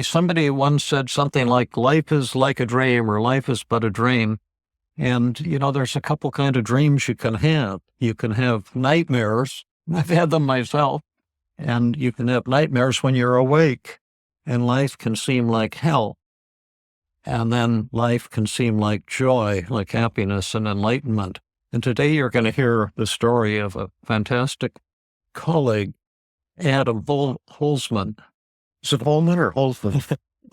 Somebody once said something like, life is like a dream, or life is but a dream. And, there's a couple kind of dreams you can have. You can have nightmares. I've had them myself. And you can have nightmares when you're awake. And life can seem like hell. And then life can seem like joy, like happiness and enlightenment. And today you're going to hear the story of a fantastic colleague, Adam Holman. Is it Holman or Holman?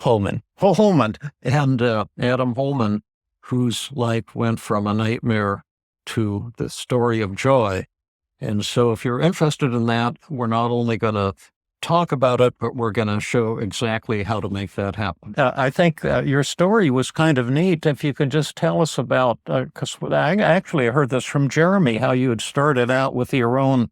Holman. Holman. And Adam Holman, whose life went from a nightmare to the story of joy. And so if you're interested in that, we're not only going to talk about it, but we're going to show exactly how to make that happen. I think your story was kind of neat. If you could just tell us about, because I actually heard this from Jeremy, how you had started out with your own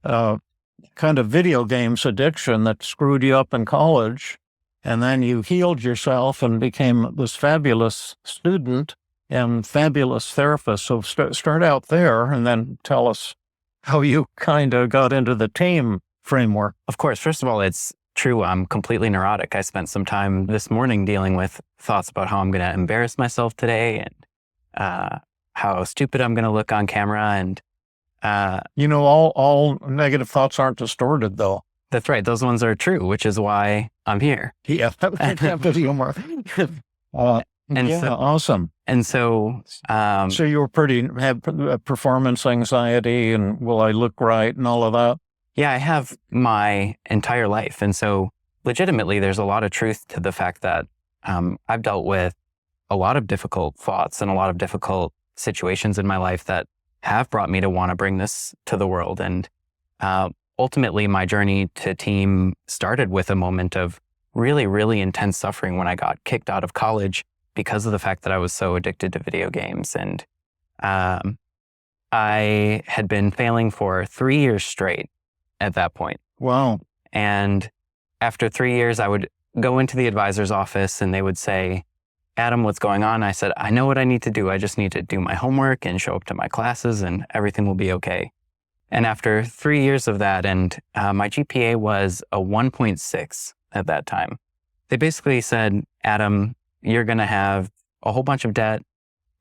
kind of video games addiction that screwed you up in college. And then you healed yourself and became this fabulous student and fabulous therapist. So start out there and then tell us how you kind of got into the TEAM framework. Of course, first of all, it's true. I'm completely neurotic. I spent some time this morning dealing with thoughts about how I'm going to embarrass myself today and how stupid I'm going to look on camera. And all negative thoughts aren't distorted, though. That's right. Those ones are true, which is why I'm here. Yeah, awesome. And so, so you were had performance anxiety and will I look right and all of that? Yeah, I have my entire life. And so legitimately, there's a lot of truth to the fact that I've dealt with a lot of difficult thoughts and a lot of difficult situations in my life that have brought me to want to bring this to the world. And ultimately, my journey to TEAM started with a moment of really, really intense suffering when I got kicked out of college because of the fact that I was so addicted to video games. And I had been failing for 3 years straight at that point. Wow. And after 3 years, I would go into the advisor's office and they would say, Adam, what's going on? I said, I know what I need to do. I just need to do my homework and show up to my classes and everything will be okay. And after 3 years of that, and my GPA was a 1.6 at that time, they basically said, Adam, you're going to have a whole bunch of debt,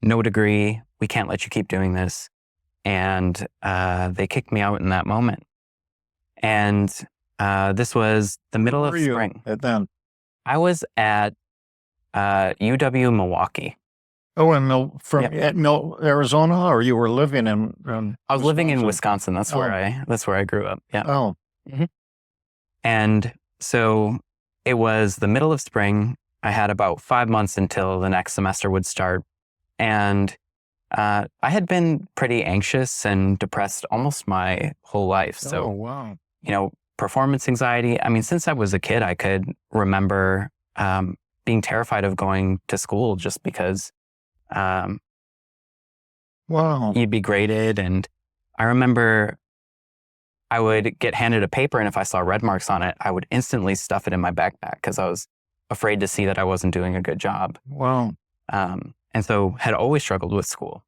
no degree. We can't let you keep doing this. And they kicked me out in that moment. And this was the middle of spring. Then I was at UW Milwaukee. Oh, and Arizona, or you were living in? I was living in Wisconsin. That's where I grew up. Yeah. Oh. Mm-hmm. And so it was the middle of spring. I had about 5 months until the next semester would start, and I had been pretty anxious and depressed almost my whole life. So, wow. Performance anxiety. I mean, since I was a kid, I could remember being terrified of going to school just because you'd be graded. And I remember I would get handed a paper, and if I saw red marks on it, I would instantly stuff it in my backpack because I was afraid to see that I wasn't doing a good job. Wow. And so had always struggled with school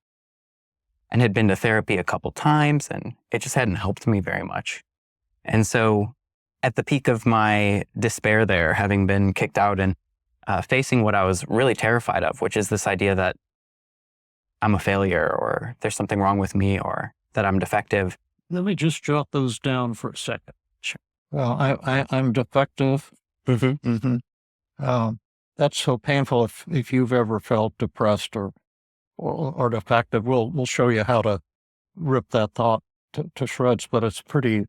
and had been to therapy a couple times, and it just hadn't helped me very much. And so at the peak of my despair there, having been kicked out and facing what I was really terrified of, which is this idea that I'm a failure or there's something wrong with me or that I'm defective. Let me just jot those down for a second. Sure. Well, I'm defective. Mm-hmm. Mm-hmm. That's so painful if you've ever felt depressed or defective. We'll show you how to rip that thought to shreds, but it's pretty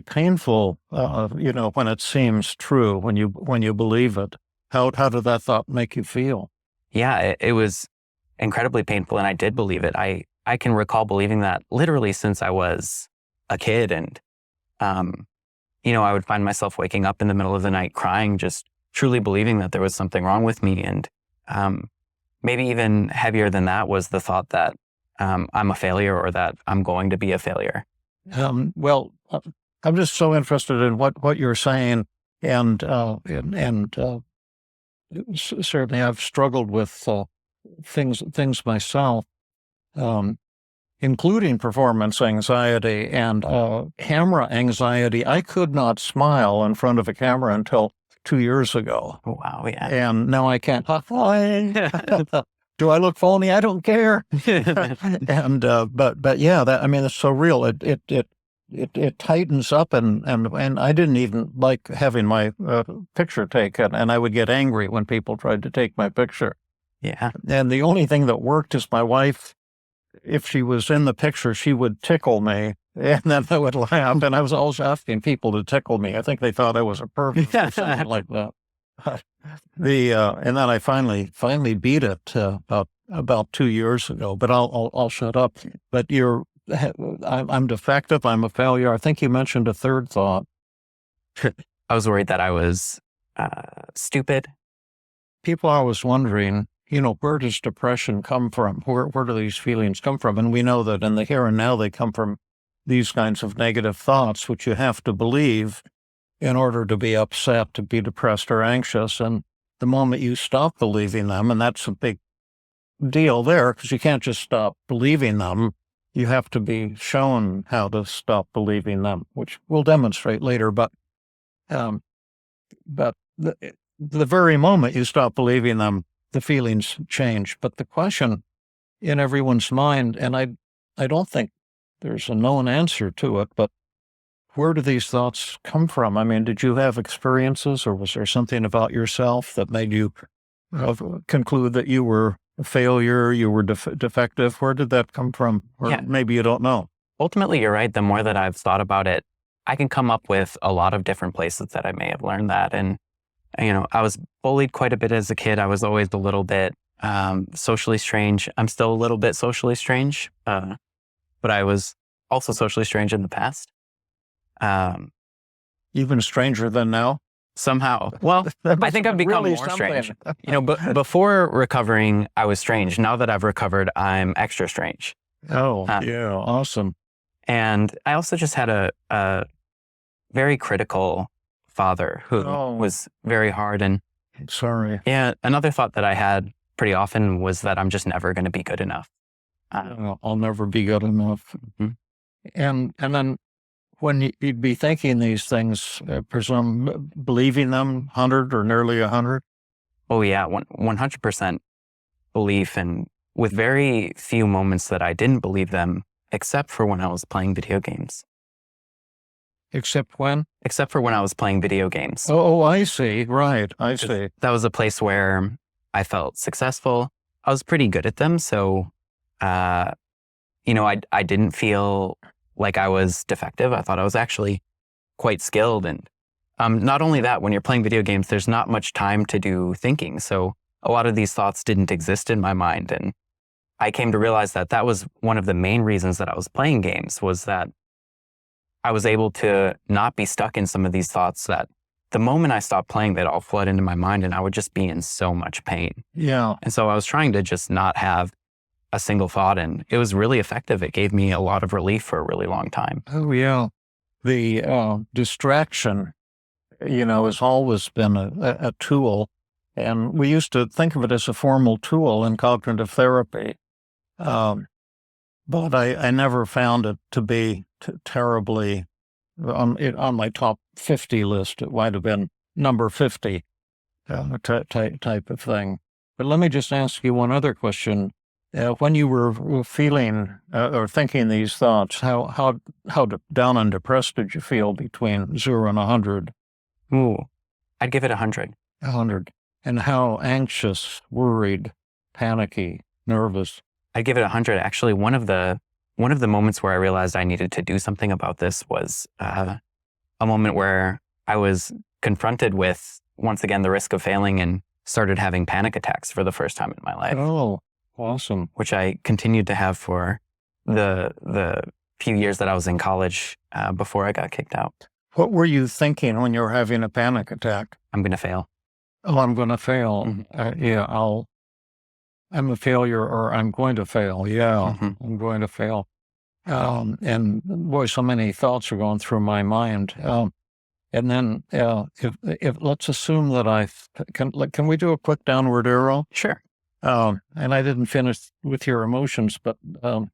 painful, when it seems true, when you believe it. How did that thought make you feel? Yeah, it was incredibly painful, and I did believe it. I can recall believing that literally since I was a kid, and I would find myself waking up in the middle of the night crying, just truly believing that there was something wrong with me. And maybe even heavier than that was the thought that I'm a failure or that I'm going to be a failure. Well, I'm just so interested in what you're saying, and certainly I've struggled with things myself, including performance anxiety and camera anxiety. I could not smile in front of a camera until 2 years ago. Oh, wow. Yeah. And now I can't. Do I look phony? I don't care. And but yeah, that, I mean, it's so real. It tightens up, and I didn't even like having my picture taken, and I would get angry when people tried to take my picture. Yeah. And the only thing that worked is my wife, if she was in the picture, she would tickle me, and then I would laugh. And I was always asking people to tickle me. I think they thought I was a pervert or something like that. And then I finally beat it about 2 years ago. But I'll shut up. But I'm defective. I'm a failure. I think you mentioned a third thought. I was worried that I was stupid. People are always wondering, where does depression come from? Where do these feelings come from? And we know that in the here and now, they come from these kinds of negative thoughts, which you have to believe in order to be upset, to be depressed or anxious. And the moment you stop believing them, and that's a big deal there, because you can't just stop believing them. You have to be shown how to stop believing them, which we'll demonstrate later. But the very moment you stop believing them, the feelings change. But the question in everyone's mind, and I don't think there's a known answer to it, but where do these thoughts come from? I mean, did you have experiences, or was there something about yourself that made you conclude that you were a failure, you were defective? Where did that come from? Or maybe you don't know. Ultimately, you're right. The more that I've thought about it, I can come up with a lot of different places that I may have learned that. And, I was bullied quite a bit as a kid. I was always a little bit socially strange. I'm still a little bit socially strange, but I was also socially strange in the past. Even stranger than now? Somehow. Well, I think I've become really more strange. But before recovering, I was strange. Now that I've recovered, I'm extra strange. Oh, yeah. Awesome. And I also just had a very critical father who was very hard. And sorry. Yeah. Another thought that I had pretty often was that I'm just never going to be good enough. I'll never be good enough. Mm-hmm. And then when you'd be thinking these things, presume believing them 100 or nearly 100? Oh yeah, 100% belief, and with very few moments that I didn't believe them, except for when I was playing video games. Except when? Except for when I was playing video games. Oh, I see. Right. I see. That was a place where I felt successful. I was pretty good at them. So, I didn't feel like I was defective. I thought I was actually quite skilled. And not only that, when you're playing video games, there's not much time to do thinking. So a lot of these thoughts didn't exist in my mind. And I came to realize that that was one of the main reasons that I was playing games, was that I was able to not be stuck in some of these thoughts that the moment I stopped playing, they'd all flood into my mind and I would just be in so much pain. Yeah. And so I was trying to just not have a single thought, and it was really effective. It gave me a lot of relief for a really long time. Oh, yeah. The distraction, has always been a tool, and we used to think of it as a formal tool in cognitive therapy. But I never found it to be terribly on my top 50 list. It might have been number 50 type of thing. But let me just ask you one other question. When you were feeling or thinking these thoughts, how down and depressed did you feel between 0 and 100? Ooh, I'd give it 100. 100. And how anxious, worried, panicky, nervous? I'd give it 100. Actually, one of the moments where I realized I needed to do something about this was a moment where I was confronted with, once again, the risk of failing and started having panic attacks for the first time in my life. Oh, awesome. Which I continued to have for the few years that I was in college before I got kicked out. What were you thinking when you were having a panic attack? I'm going to fail. Oh, I'm going to fail. Mm-hmm. I'm a failure, or I'm going to fail. Yeah, Mm-hmm. I'm going to fail. And boy, so many thoughts are going through my mind. And then if let's assume that can we do a quick downward arrow? Sure. And I didn't finish with your emotions, but we'll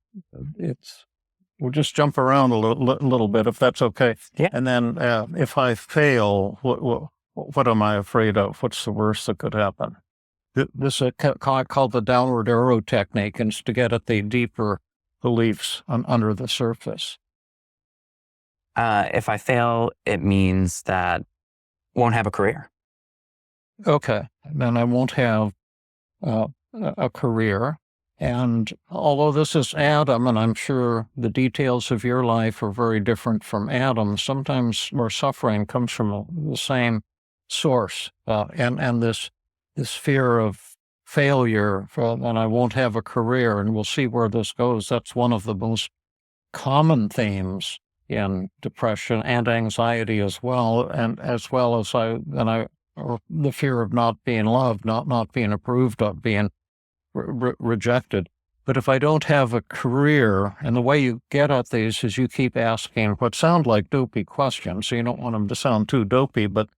just jump around a little bit if that's okay. Yeah. And then if I fail, what am I afraid of? What's the worst that could happen? This is called the downward arrow technique, and it's to get at the deeper beliefs under the surface. If I fail, it means that I won't have a career. Okay, then I won't have a career. And although this is Adam, and I'm sure the details of your life are very different from Adam, sometimes our suffering comes from the same source. And this fear of failure, and I won't have a career, and we'll see where this goes. That's one of the most common themes in depression and anxiety as well, and as well as or the fear of not being loved, not being approved of, being rejected. But if I don't have a career, and the way you get at these is you keep asking what sound like dopey questions, so you don't want them to sound too dopey, but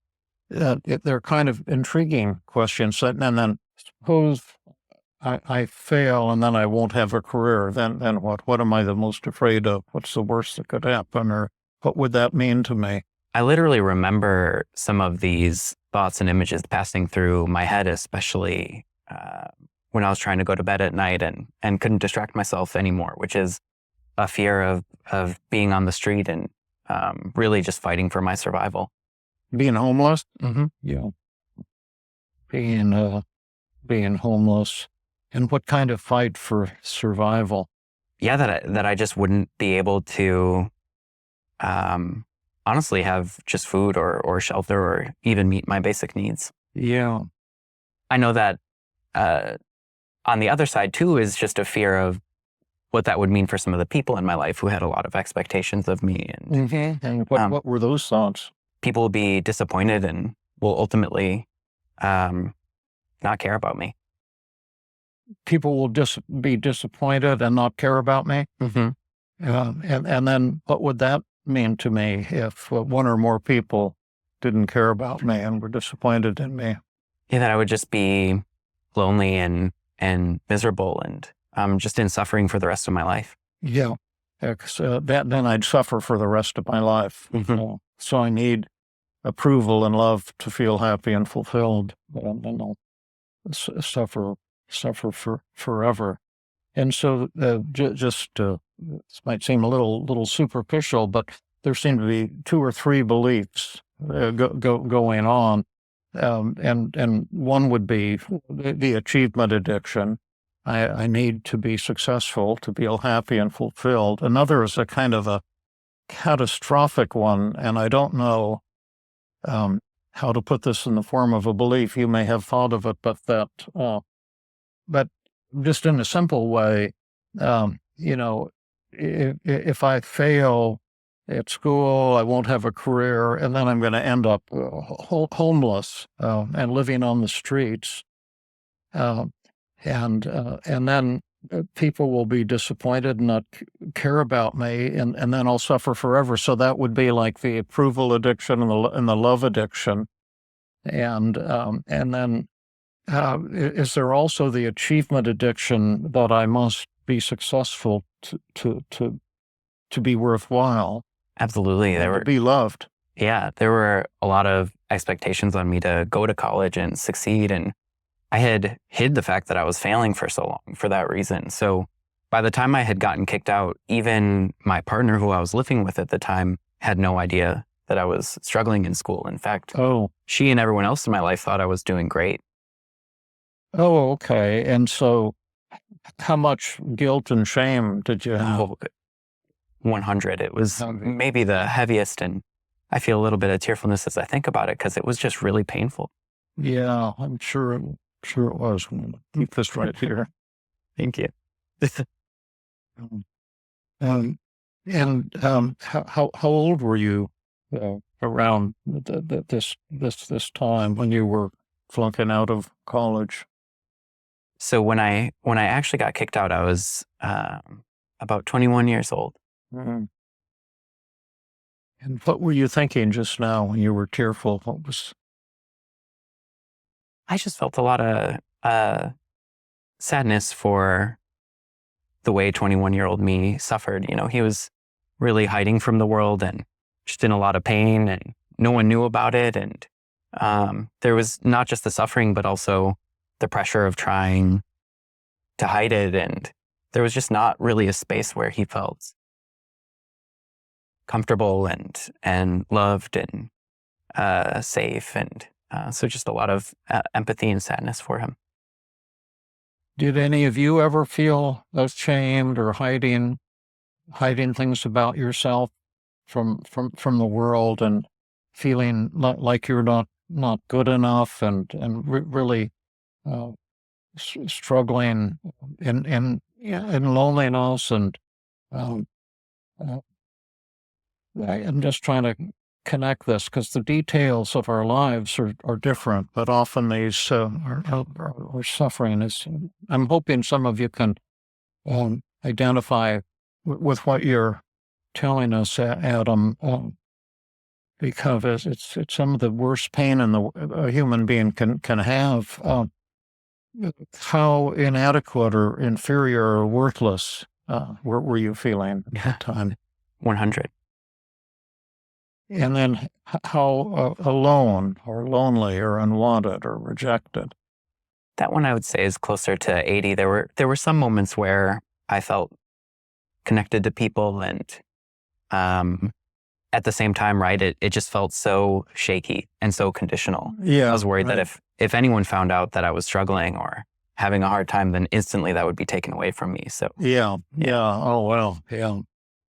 they're kind of intriguing questions. And then suppose I fail and then I won't have a career, then what? What am I the most afraid of? What's the worst that could happen? Or what would that mean to me? I literally remember some of these thoughts and images passing through my head, especially when I was trying to go to bed at night and couldn't distract myself anymore, which is a fear of being on the street and really just fighting for my survival. Being homeless? Mm-hmm. Yeah. Being homeless. And what kind of fight for survival? Yeah, that I just wouldn't be able to honestly have just food or shelter or even meet my basic needs. Yeah. I know that on the other side too is just a fear of what that would mean for some of the people in my life who had a lot of expectations of me. And what were those thoughts? People will be disappointed and will ultimately not care about me. People will be disappointed and not care about me? Mm-hmm. And then what would that mean to me if one or more people didn't care about me and were disappointed in me? Yeah, that I would just be lonely and miserable and just in suffering for the rest of my life. Yeah, then I'd suffer for the rest of my life. Mm-hmm. So I need approval and love to feel happy and fulfilled, and then I'll suffer for forever. And so this might seem a little superficial, but there seem to be 2 or 3 beliefs going on. And one would be the achievement addiction. I need to be successful to feel happy and fulfilled. Another is a kind of a catastrophic one, and I don't know how to put this in the form of a belief. You may have thought of it, but just in a simple way, if I fail at school, I won't have a career, and then I'm going to end up homeless and living on the streets, and then people will be disappointed and not care about me, and then I'll suffer forever. So that would be like the approval addiction and the love addiction, and then is there also the achievement addiction that I must be successful to be worthwhile? Absolutely. To be loved. Yeah, there were a lot of expectations on me to go to college and succeed. And I had hid the fact that I was failing for so long for that reason. So by the time I had gotten kicked out, even my partner who I was living with at the time had no idea that I was struggling in school. In fact, she and everyone else in my life thought I was doing great. Oh, okay. And so how much guilt and shame did you have? 100. It was maybe the heaviest, and I feel a little bit of tearfulness as I think about it because it was just really painful. Yeah, I'm sure it was. Keep this right here. Thank you. How old were you around this time when you were flunking out of college? So when I actually got kicked out, I was about 21 years old. Mm-hmm. And what were you thinking just now when you were tearful? I just felt a lot of sadness for the way 21-year-old me suffered. You know, he was really hiding from the world and just in a lot of pain, and no one knew about it. And There was not just the suffering, but also the pressure of trying to hide it. And there was just not really a space where he felt comfortable and loved and safe. And so just a lot of empathy and sadness for him. Did any of you ever feel ashamed or hiding things about yourself from the world, and feeling like you're not good enough, and really struggling in loneliness? And um, uh, I'm just trying to connect this, because the details of our lives are different, but often these are suffering is. I'm hoping some of you can identify with what you're telling us, Adam, because it's some of the worst pain a human being can have. How inadequate or inferior or worthless were you feeling at that time? 100. And then how alone or lonely or unwanted or rejected? That one I would say is closer to 80. There were some moments where I felt connected to people, and at the same time, right, it just felt so shaky and so conditional. Yeah, I was worried right. that if anyone found out that I was struggling or having a hard time, then instantly that would be taken away from me. So Yeah. Oh, well, yeah.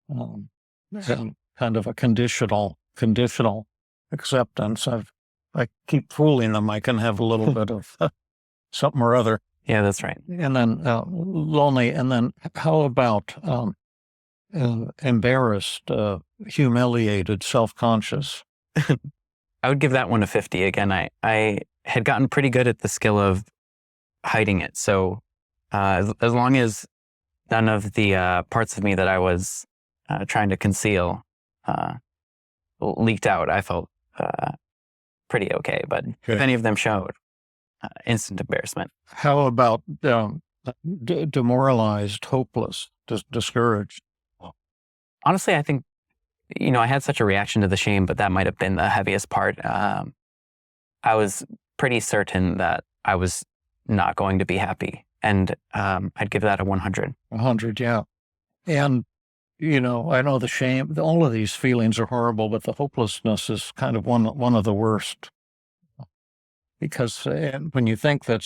And kind of a conditional acceptance. I keep fooling them. I can have a little bit of something or other. Yeah, that's right. And then lonely. And then how about embarrassed, humiliated, self-conscious? I would give that one a 50. Again, I had gotten pretty good at the skill of hiding it. So as long as none of the parts of me that I was trying to conceal leaked out, I felt pretty okay. But if any of them showed, instant embarrassment. How about demoralized, hopeless, discouraged? Honestly, I think, I had such a reaction to the shame, but that might have been the heaviest part. I was pretty certain that I was not going to be happy. And I'd give that a 100. 100, yeah. And, I know the shame, all of these feelings are horrible, but the hopelessness is kind of one of the worst. Because when you think that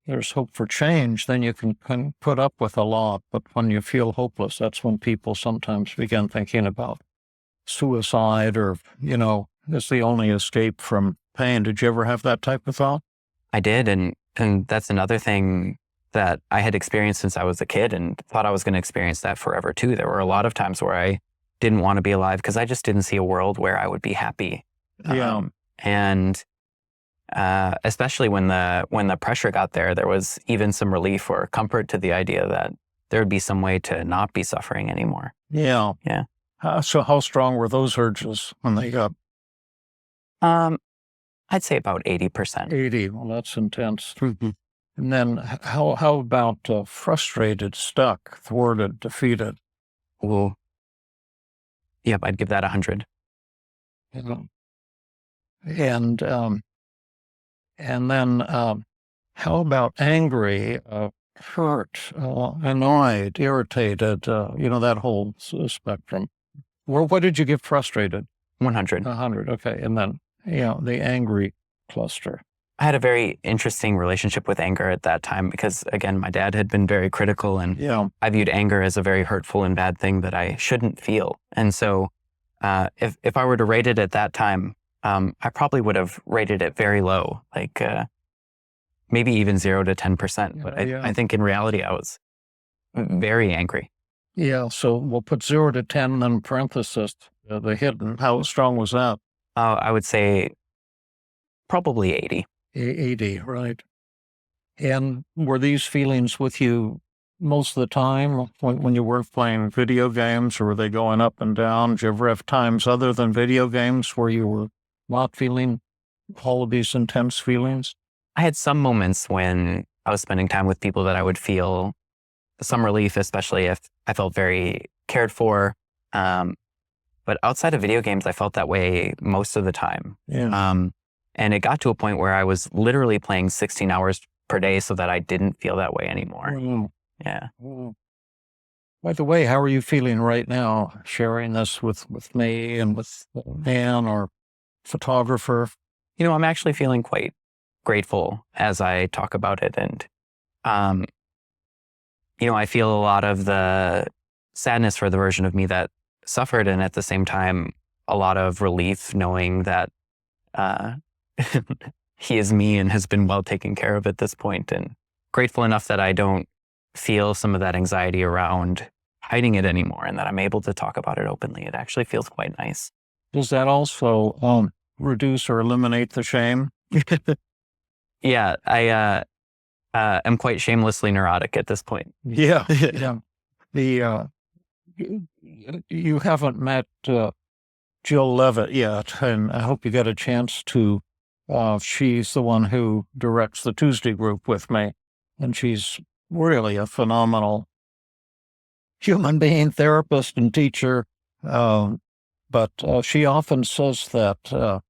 there's hope for change, then you can put up with a lot. But when you feel hopeless, that's when people sometimes begin thinking about suicide, or, it's the only escape from pain. Did you ever have that type of thought? I did. And that's another thing that I had experienced since I was a kid, and thought I was going to experience that forever too. There were a lot of times where I didn't want to be alive because I just didn't see a world where I would be happy. Yeah. And especially when the pressure got there was even some relief or comfort to the idea that there would be some way to not be suffering anymore. Yeah. Yeah. So how strong were those urges when they got? I'd say about 80%. 80. Well, that's intense. And then how about frustrated, stuck, thwarted, defeated? Ooh. Yep, I'd give that 100. And then how about angry, hurt, annoyed, irritated, that whole spectrum? What did you give frustrated? 100. 100, okay. And then, the angry cluster. I had a very interesting relationship with anger at that time because, again, my dad had been very critical, and I viewed anger as a very hurtful and bad thing that I shouldn't feel. And so if I were to rate it at that time, I probably would have rated it very low, like maybe even 0 to 10%. But I think in reality, I was very angry. Yeah, so we'll put 0 to 10, then parenthesis, the hidden. How strong was that? I would say probably 80. 80, right. And were these feelings with you most of the time when you were playing video games, or were they going up and down? Did you ever have times other than video games where you were not feeling all of these intense feelings? I had some moments when I was spending time with people that I would feel some relief, especially if I felt very cared for. But But outside of video games, I felt that way most of the time. Yeah. And it got to a point where I was literally playing 16 hours per day so that I didn't feel that way anymore. Mm. Yeah. Mm. By the way, how are you feeling right now, sharing this with me and with Dan, our photographer? I'm actually feeling quite grateful as I talk about it. And, I feel a lot of the sadness for the version of me that suffered. And at the same time, a lot of relief knowing that he is me and has been well taken care of at this point, and grateful enough that I don't feel some of that anxiety around hiding it anymore and that I'm able to talk about it openly. It actually feels quite nice. Does that also reduce or eliminate the shame? Yeah, I am quite shamelessly neurotic at this point. Yeah. Yeah. You haven't met Jill Levitt yet, and I hope you get a chance to. She's the one who directs the Tuesday group with me, and she's really a phenomenal human being, therapist, and teacher. But she often says that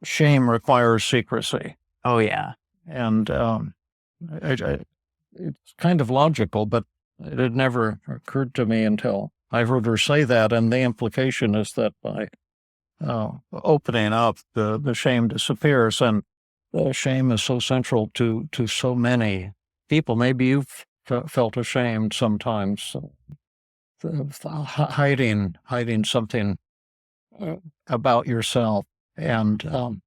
shame requires secrecy. Oh, yeah. And it's kind of logical, but it had never occurred to me until I heard her say that. And the implication is that by opening up, the shame disappears. And the shame is so central to so many people. Maybe you've felt ashamed sometimes, hiding something about yourself. And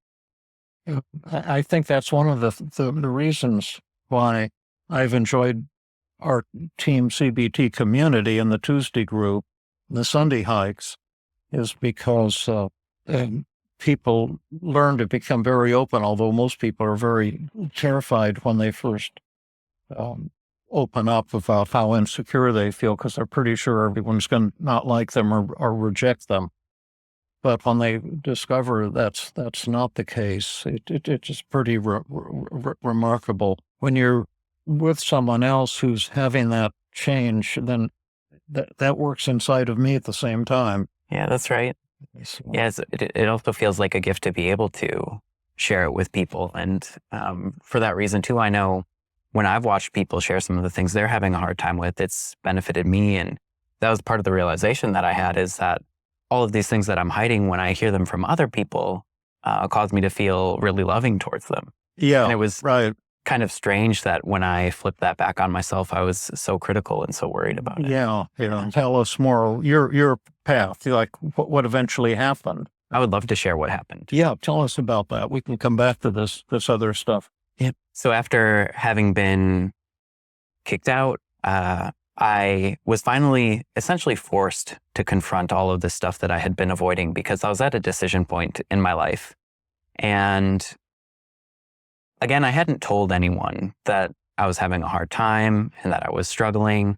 I think that's one of the reasons why I've enjoyed our TEAM CBT community and the Tuesday group, the Sunday hikes, is because people learn to become very open, although most people are very terrified when they first open up about how insecure they feel, because they're pretty sure everyone's going to not like them or reject them. But when they discover that's not the case, it's just pretty remarkable. When you're with someone else who's having that change, then that works inside of me at the same time. Yeah, that's right. So, Yes, it also feels like a gift to be able to share it with people. And for that reason, too, I know when I've watched people share some of the things they're having a hard time with, it's benefited me. And that was part of the realization that I had, is that all of these things that I'm hiding, when I hear them from other people, caused me to feel really loving towards them. yeah, And it was right. kind of strange that when I flipped that back on myself, I was so critical and so worried about it. Yeah, tell us more. Your path, like what eventually happened. I would love to share what happened. Yeah, tell us about that. We can come back to this other stuff. Yeah. So after having been kicked out, I was finally essentially forced to confront all of this stuff that I had been avoiding, because I was at a decision point in my life. And again, I hadn't told anyone that I was having a hard time and that I was struggling.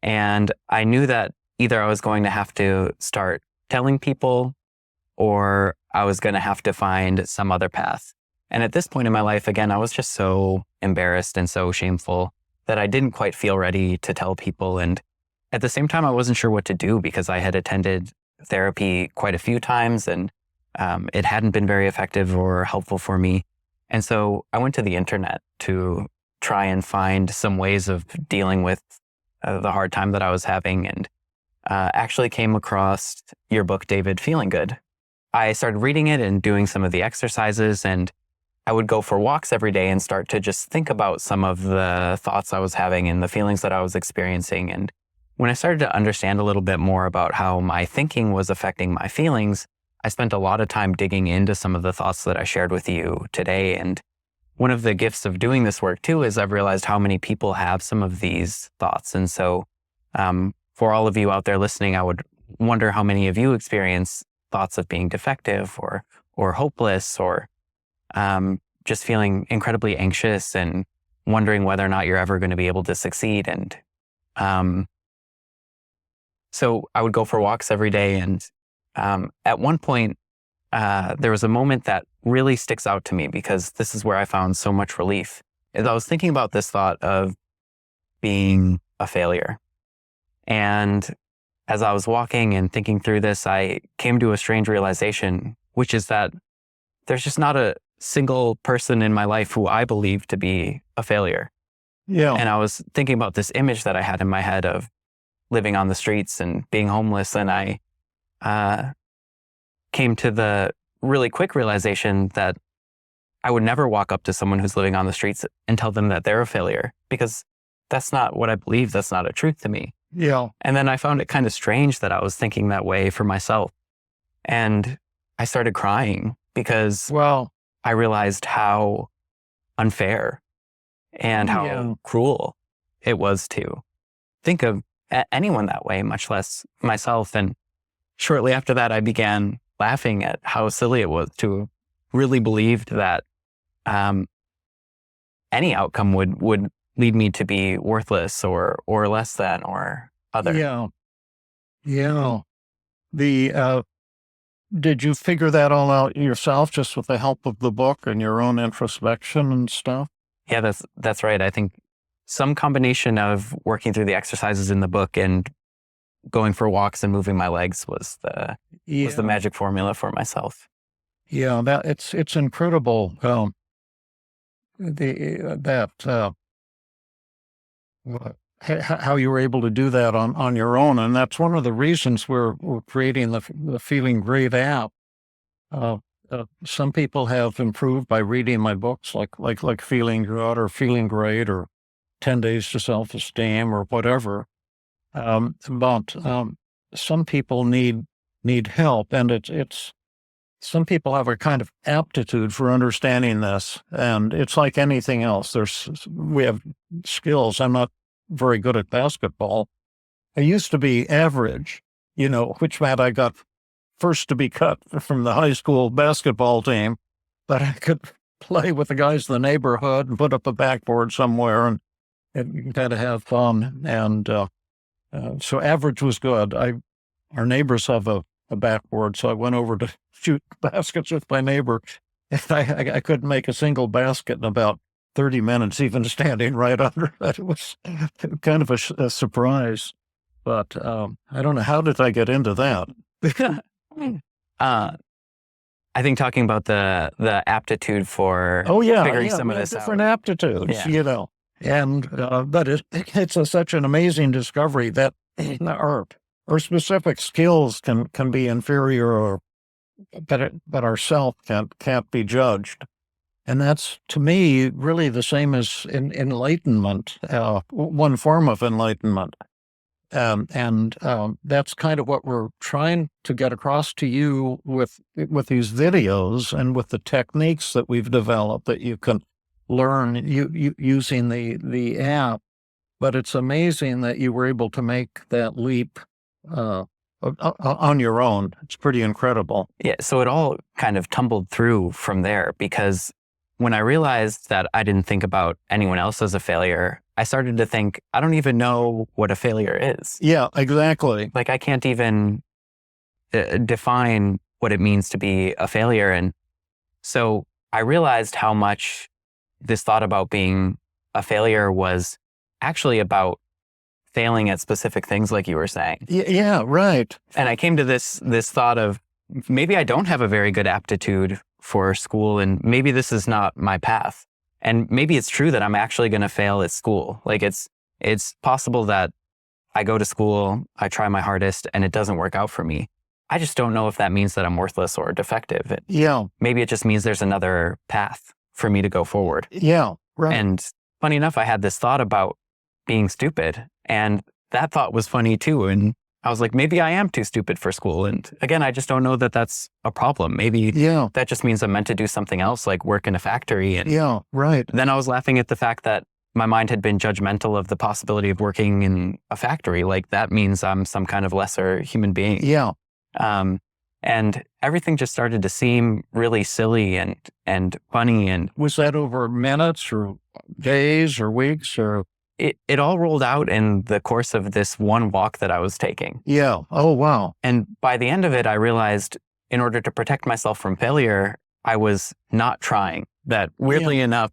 And I knew that either I was going to have to start telling people, or I was going to have to find some other path. And at this point in my life, again, I was just so embarrassed and so shameful that I didn't quite feel ready to tell people. And at the same time, I wasn't sure what to do, because I had attended therapy quite a few times and it hadn't been very effective or helpful for me. And so I went to the internet to try and find some ways of dealing with the hard time that I was having, and actually came across your book, David, Feeling Good. I started reading it and doing some of the exercises, and I would go for walks every day and start to just think about some of the thoughts I was having and the feelings that I was experiencing. And when I started to understand a little bit more about how my thinking was affecting my feelings, I spent a lot of time digging into some of the thoughts that I shared with you today. And one of the gifts of doing this work too is I've realized how many people have some of these thoughts. And so for all of you out there listening, I would wonder how many of you experience thoughts of being defective or hopeless, or just feeling incredibly anxious and wondering whether or not you're ever going to be able to succeed. And so I would go for walks every day. And at one point, there was a moment that really sticks out to me, because this is where I found so much relief. As I was thinking about this thought of being a failure. And as I was walking and thinking through this, I came to a strange realization, which is that there's just not a single person in my life who I believe to be a failure. Yeah. And I was thinking about this image that I had in my head of living on the streets and being homeless. And I came to the really quick realization that I would never walk up to someone who's living on the streets and tell them that they're a failure, because that's not what I believe. That's not a truth to me. Yeah. And then I found it kind of strange that I was thinking that way for myself. And I started crying because Well, I realized how unfair and how cruel it was to think of anyone that way, much less myself. And shortly after that, I began laughing at how silly it was to have really believed that any outcome would lead me to be worthless or less than or other. Yeah. Yeah. Did you figure that all out yourself, just with the help of the book and your own introspection and stuff? Yeah, that's right. I think some combination of working through the exercises in the book and going for walks and moving my legs was the magic formula for myself. Yeah, it's incredible. How you were able to do that on your own, and that's one of the reasons we're creating the Feeling Great app. Some people have improved by reading my books, like Feeling Good or Feeling Great or 10 Days to Self-Esteem or whatever. But some people need help, and it's some people have a kind of aptitude for understanding this, and it's like anything else. We have skills. I'm not very good at basketball. I used to be average, which meant I got first to be cut from the high school basketball team, but I could play with the guys in the neighborhood and put up a backboard somewhere and kind of have fun. And so average was good. Our neighbors have a backboard, so I went over to shoot baskets with my neighbor, and I couldn't make a single basket in about 30 minutes, even standing right under it. It was kind of a surprise, but I don't know. How did I get into that? I think talking about the aptitude for figuring some of this different out. aptitudes, and but it's such an amazing discovery that our specific skills can be inferior, but our self can't be judged. And that's, to me, really the same as enlightenment, one form of enlightenment. And that's kind of what we're trying to get across to you with these videos and with the techniques that we've developed that you can learn using the app. But it's amazing that you were able to make that leap on your own. It's pretty incredible. Yeah, so it all kind of tumbled through from there, because when I realized that I didn't think about anyone else as a failure, I started to think, I don't even know what a failure is. Yeah, exactly. Like, I can't even define what it means to be a failure. And so I realized how much this thought about being a failure was actually about failing at specific things, like you were saying. Yeah, right. And I came to this thought of, maybe I don't have a very good aptitude for school, and maybe this is not my path. And maybe it's true that I'm actually going to fail at school. Like, it's possible that I go to school, I try my hardest, and it doesn't work out for me. I just don't know if that means that I'm worthless or defective. Yeah. Maybe it just means there's another path for me to go forward. Yeah, right. And funny enough, I had this thought about being stupid, and that thought was funny too. And I was like, maybe I am too stupid for school. And again, I just don't know that that's a problem. Maybe that just means I'm meant to do something else, like work in a factory. And yeah, right. then I was laughing at the fact that my mind had been judgmental of the possibility of working in a factory. Like, that means I'm some kind of lesser human being. Yeah. And everything just started to seem really silly and funny. And was that over minutes or days or weeks or? It all rolled out in the course of this one walk that I was taking. Yeah. Oh, wow. And by the end of it, I realized, in order to protect myself from failure, I was not trying. That, weirdly enough,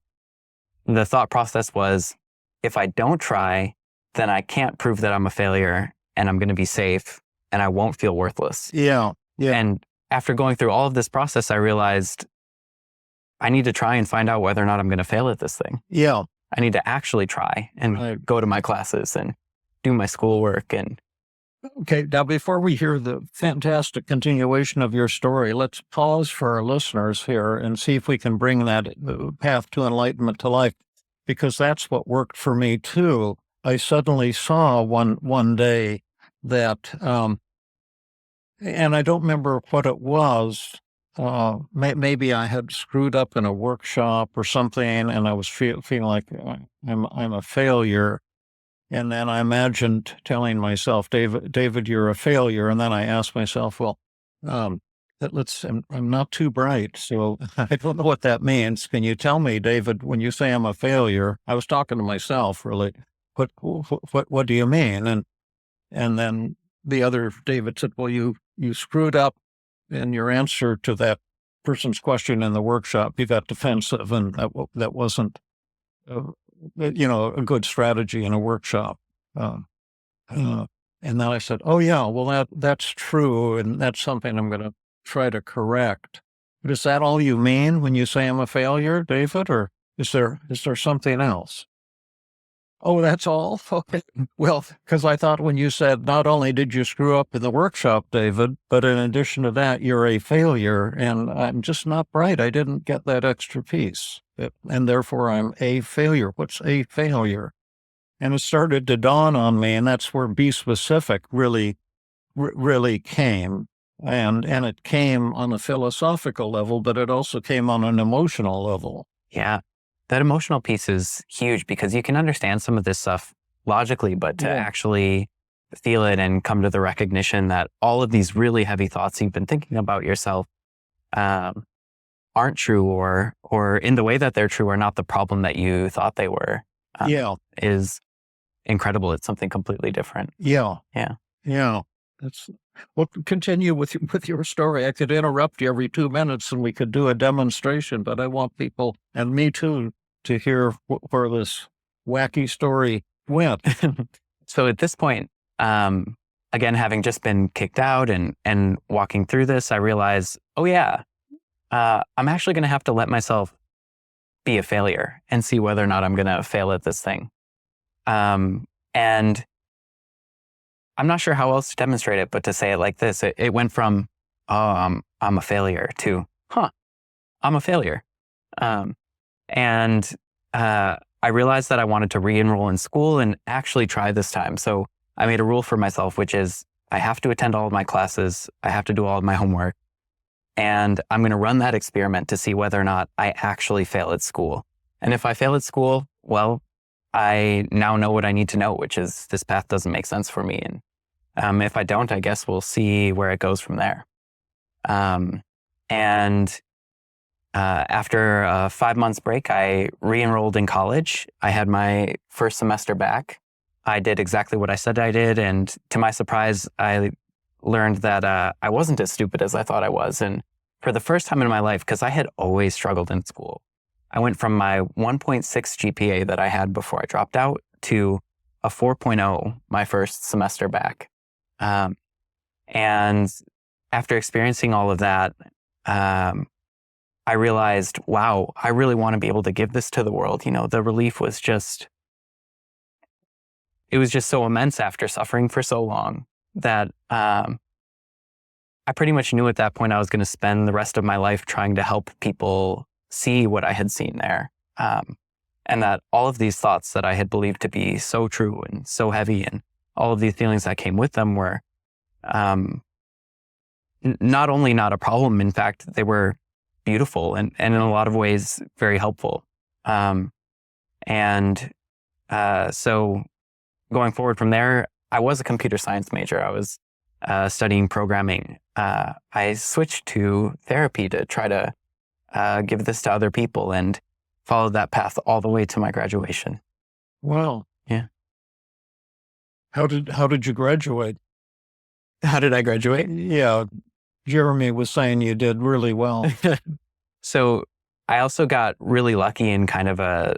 the thought process was, if I don't try, then I can't prove that I'm a failure. and I'm going to be safe and I won't feel worthless. Yeah. Yeah. And after going through all of this process, I realized I need to try and find out whether or not I'm going to fail at this thing. Yeah. I need to actually try and Right. go to my classes and do my schoolwork. And Okay, now before we hear the fantastic continuation of your story, let's pause for our listeners here and see if we can bring that path to enlightenment to life, because that's what worked for me too. I suddenly saw one day that, and I don't remember what it was. Maybe I had screwed up in a workshop or something, and I was feeling like I'm a failure. And then I imagined telling myself, David, you're a failure. And then I asked myself, well, I'm not too bright, so I don't know what that means. Can you tell me, David, when you say I'm a failure? I was talking to myself, really. What do you mean? And then the other David said, well, you screwed up in your answer to that person's question in the workshop. You got defensive, and that wasn't a good strategy in a workshop. And then I said, oh yeah, well that's true. And that's something I'm going to try to correct. But is that all you mean when you say I'm a failure, David? Or is there something else? Oh, that's all? Okay. Well, because I thought when you said not only did you screw up in the workshop, David, but in addition to that, you're a failure, and I'm just not bright. I didn't get that extra piece, and therefore I'm a failure. What's a failure? And it started to dawn on me, and that's where Be Specific really came. And it came on a philosophical level, but it also came on an emotional level. yeah, that emotional piece is huge because you can understand some of this stuff logically, but to actually feel it and come to the recognition that all of these really heavy thoughts you've been thinking about yourself aren't true, or in the way that they're true are not the problem that you thought they were. Is incredible. It's something completely different. Yeah. Well, continue with your story. I could interrupt you every 2 minutes and we could do a demonstration, but I want people, and me too, to hear where this wacky story went. So at this point, again, having just been kicked out and walking through this, I realized, oh yeah, I'm actually going to have to let myself be a failure and see whether or not I'm going to fail at this thing. And I'm not sure how else to demonstrate it, but to say it like this, it went from, oh, I'm a failure to, I'm a failure. And I realized that I wanted to re-enroll in school and actually try this time. So I made a rule for myself, which is I have to attend all of my classes. I have to do all of my homework. And I'm going to run that experiment to see whether or not I actually fail at school. And if I fail at school, well, I now know what I need to know, which is this path doesn't make sense for me. And if I don't, I guess we'll see where it goes from there. After a 5 months break, I re-enrolled in college. I had my first semester back. I did exactly what I said I did. And to my surprise, I learned that I wasn't as stupid as I thought I was. And for the first time in my life, because I had always struggled in school, I went from my 1.6 GPA that I had before I dropped out to a 4.0 my first semester back. And after experiencing all of that, I realized, wow, I really want to be able to give this to the world. You know, the relief was just, it was just so immense after suffering for so long that I pretty much knew at that point I was going to spend the rest of my life trying to help people see what I had seen there. And that all of these thoughts that I had believed to be so true and so heavy and all of these feelings that came with them were not only not a problem, in fact, they were beautiful and in a lot of ways very helpful. So going forward from there, I was a computer science major. I was studying programming. I switched to therapy to try to give this to other people and followed that path all the way to my graduation. Wow. Yeah. How did you graduate? How did I graduate? Yeah. Jeremy was saying you did really well. So I also got really lucky in kind of a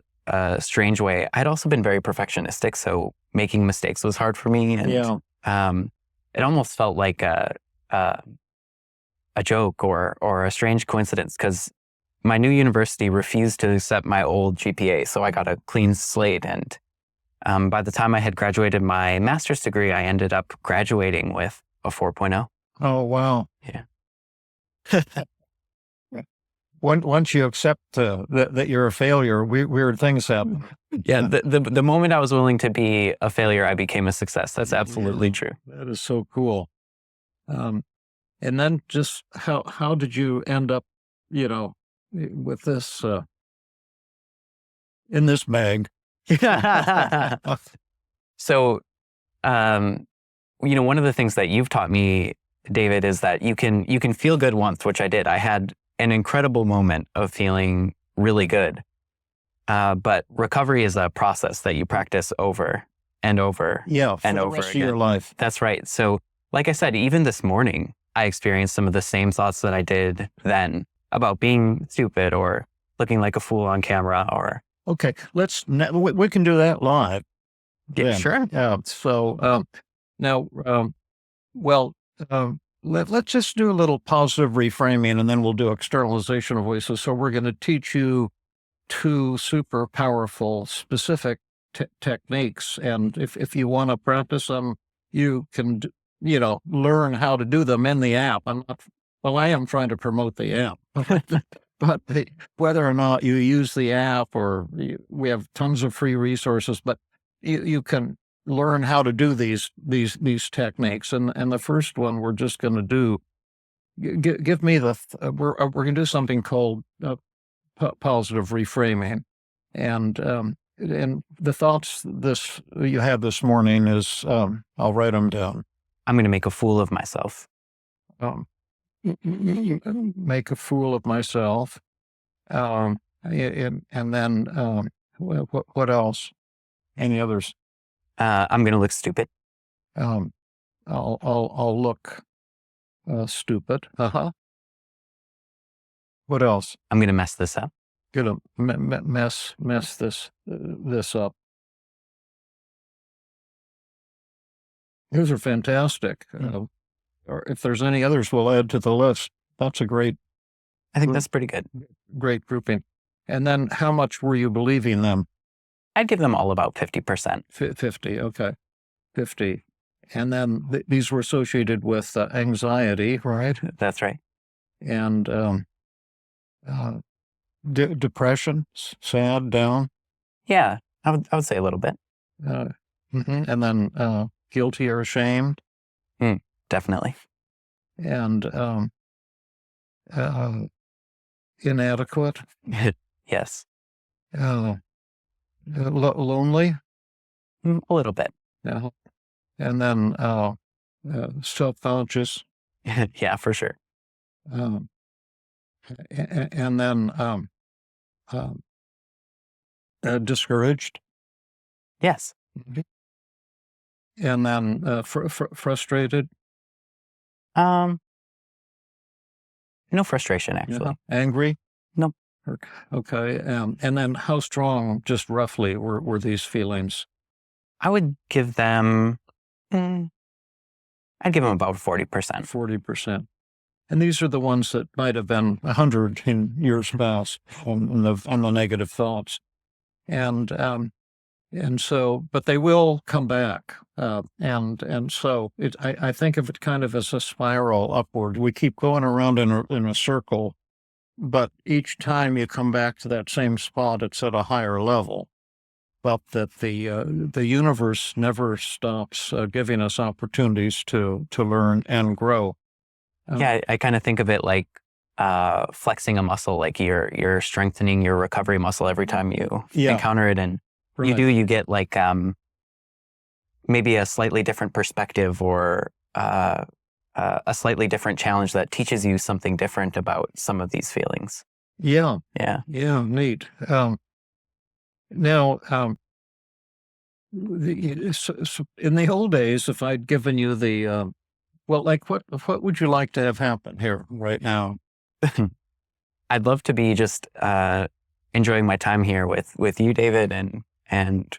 strange way. I'd also been very perfectionistic, so making mistakes was hard for me. And it almost felt like a joke or a strange coincidence, because my new university refused to accept my old GPA, so I got a clean slate. And by the time I had graduated my master's degree, I ended up graduating with a 4.0. Oh, wow. Yeah. Once you accept that you're a failure, weird things happen. Yeah, the moment I was willing to be a failure, I became a success. That's absolutely true. That is so cool. And then just how did you end up, with this in this bag? So, one of the things that you've taught me, David, is that you can feel good once, which I did. I had an incredible moment of feeling really good. But recovery is a process that you practice over and over and over rest again. Of your life. That's right. So, like I said, even this morning, I experienced some of the same thoughts that I did then about being stupid or looking like a fool on camera. Or okay, we can do that live. Yeah, sure. So now, let's just do a little positive reframing, and then we'll do externalization of voices. So we're going to teach you 2 super powerful, specific techniques, and if you want to practice them, you can, learn how to do them in the app. I am trying to promote the app, but whether or not you use the app we have tons of free resources, but you can learn how to do these techniques. And the first one we're just going to do, give me we're going to do something called positive reframing, and the thoughts you had this morning is, I'll write them down. I'm going to make a fool of myself. Make a fool of myself, and then what else? Any others? I'm going to look stupid. I'll look stupid. What else? I'm going to mess this up. Gonna mess this up. Those are fantastic. Or if there's any others, we'll add to the list. That's a great. I think that's pretty good. Great grouping. And then how much were you believing them? I'd give them all about 50%. 50, okay. 50. And then these were associated with anxiety, right? That's right. And depression, sad, down? Yeah, I would say a little bit. And then guilty or ashamed? Definitely. And inadequate? Yes. Lonely? A little bit. Yeah. And then self-conscious? Yeah, for sure. And then discouraged? Yes. And then frustrated? No frustration, actually. Yeah. Angry? No. Okay. And then how strong, just roughly, were these feelings? I would give them, I'd give them about 40%. 40%. And these are the ones that might have been 100 in years past on the negative thoughts. And so, but they will come back. And so I think of it kind of as a spiral upward. We keep going around in a circle, but each time you come back to that same spot, it's at a higher level. But that the universe never stops giving us opportunities to learn and grow. Yeah, I kind of think of it like flexing a muscle, like you're strengthening your recovery muscle every time you encounter it. And right. you get like maybe a slightly different perspective or a slightly different challenge that teaches you something different about some of these feelings. Yeah. Yeah. Yeah, neat. Now, in the old days, if I'd given you the, what would you like to have happen here right now? I'd love to be just enjoying my time here with you, David, and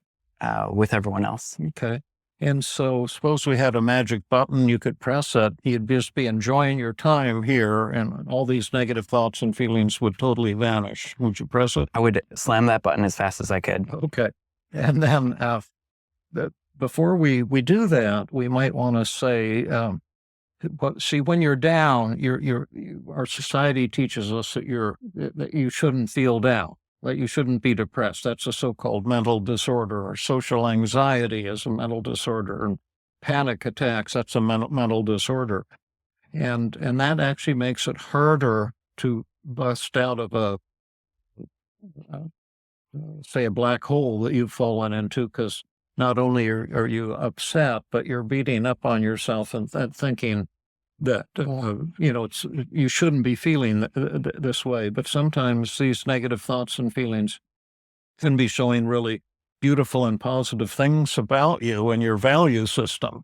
with everyone else. Okay. And so suppose we had a magic button, you could press it, you'd just be enjoying your time here, and all these negative thoughts and feelings would totally vanish. Would you press it? I would slam that button as fast as I could. Okay. And then before we do that, we might want to say, see, when you're down, our society teaches us that you shouldn't feel down, that you shouldn't be depressed. That's a so-called mental disorder, or social anxiety is a mental disorder, and panic attacks, that's a mental disorder. And that actually makes it harder to bust out of say, a black hole that you've fallen into, because not only are you upset, but you're beating up on yourself and thinking that, you shouldn't be feeling this way. But sometimes these negative thoughts and feelings can be showing really beautiful and positive things about you and your value system.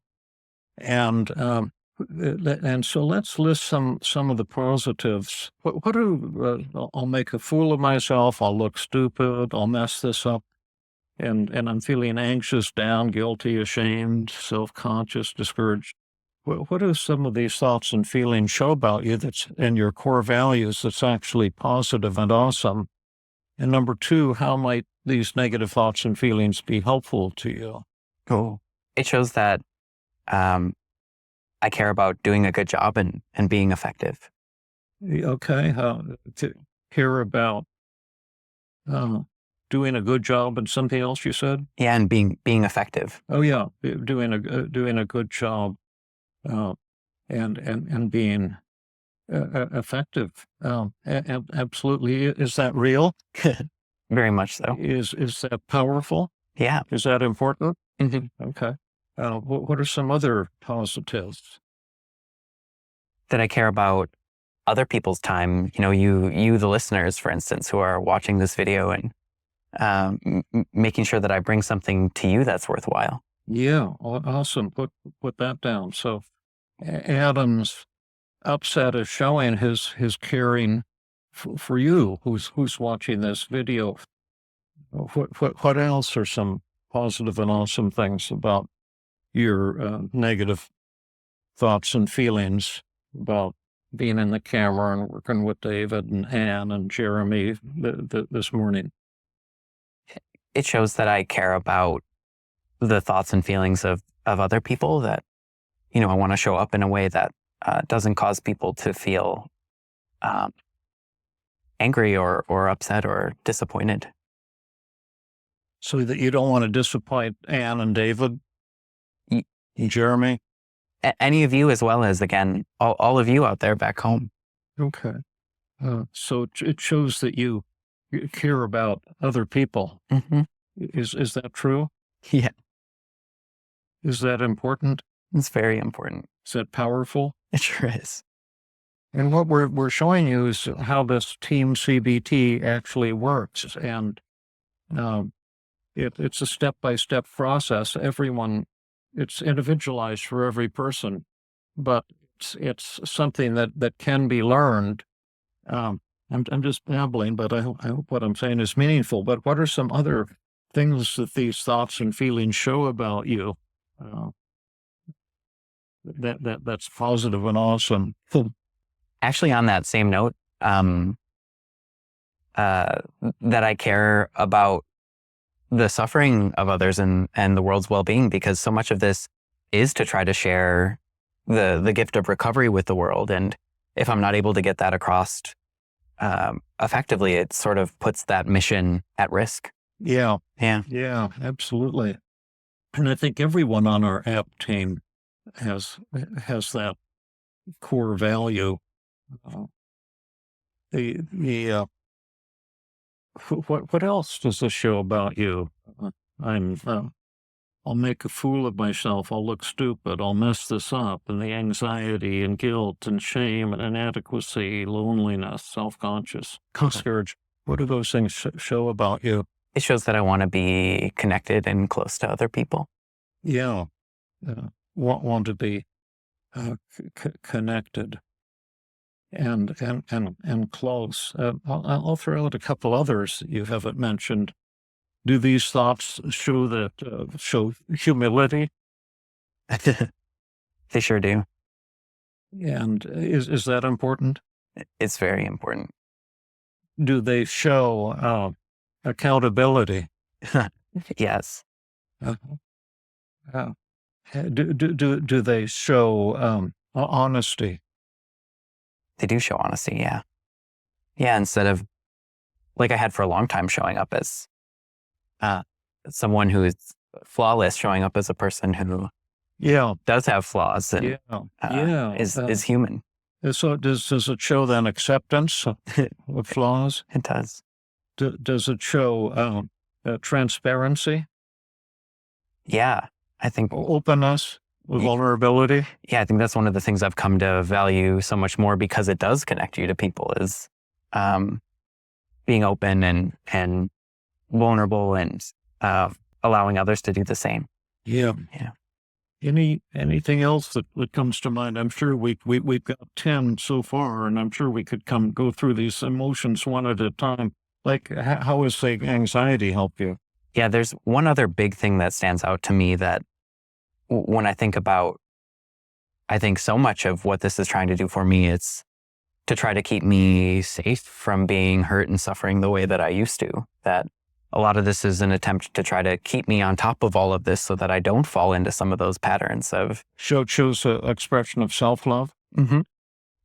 And so let's list some of the positives. What do I'll make a fool of myself, I'll look stupid, I'll mess this up, and I'm feeling anxious, down, guilty, ashamed, self-conscious, discouraged. What do some of these thoughts and feelings show about you that's in your core values that's actually positive and awesome? And number two, how might these negative thoughts and feelings be helpful to you? Cool. It shows that I care about doing a good job and being effective. Okay. To hear about doing a good job and something else you said? Yeah, and being effective. Oh yeah, doing a good job, and being effective. Absolutely. Is that real? Very much so. Is that powerful? Yeah. Is that important? Mm-hmm. Okay. What are some other positives? That I care about other people's time. You, the listeners, for instance, who are watching this video, and making sure that I bring something to you that's worthwhile. Yeah, awesome. Put that down. So Adam's upset is showing his caring for you, who's watching this video. What else are some positive and awesome things about your negative thoughts and feelings about being in the camera and working with David and Ann and Jeremy this morning? It shows that I care about the thoughts and feelings of other people, that, I want to show up in a way that doesn't cause people to feel angry or upset or disappointed. So that you don't want to disappoint Ann and David, and Jeremy? Any of you, as well as, again, all of you out there back home. Okay. So it shows that you care about other people. Mm-hmm. Is that true? Yeah. Is that important? It's very important. Is that powerful? It sure is. And what we're showing you is how this TEAM CBT actually works. And it's a step-by-step process. It's individualized for every person, but it's something that can be learned. I'm just babbling, but I hope what I'm saying is meaningful. But what are some other things that these thoughts and feelings show about you that's positive and awesome? Actually, on that same note, that I care about the suffering of others and the world's well-being, because so much of this is to try to share the gift of recovery with the world. And if I'm not able to get that across effectively, it sort of puts that mission at risk. Yeah, Yeah, absolutely. And I think everyone on our app team has that core value. What else does this show about you? I'll make a fool of myself. I'll look stupid. I'll mess this up. And the anxiety and guilt and shame and inadequacy, loneliness, self-conscious, discouraged. What do those things show about you? It shows that I want to be connected and close to other people. Yeah. Want to be connected and close. I'll throw out a couple others that you haven't mentioned. Do these thoughts show humility? They sure do. And is that important? It's very important. Do they show accountability? Yes. Uh, uh, do they show honesty? They do show honesty. Yeah. Yeah. Instead of, like I had for a long time, showing up as someone who is flawless, showing up as a person who does have flaws and is human. So does it show then acceptance of flaws? It does. Does it show transparency? Yeah. I think openness, vulnerability. Yeah, I think that's one of the things I've come to value so much more, because it does connect you to people, is being open and vulnerable and allowing others to do the same. Yeah. Yeah. Anything else that comes to mind? I'm sure we've got 10 so far, and I'm sure we could go through these emotions one at a time. Like, how has, say, anxiety helped you? Yeah, there's one other big thing that stands out to me that when I think about, I think so much of what this is trying to do for me, it's to try to keep me safe from being hurt and suffering the way that I used to. That a lot of this is an attempt to try to keep me on top of all of this so that I don't fall into some of those patterns of... Shows an expression of self-love? Mm-hmm.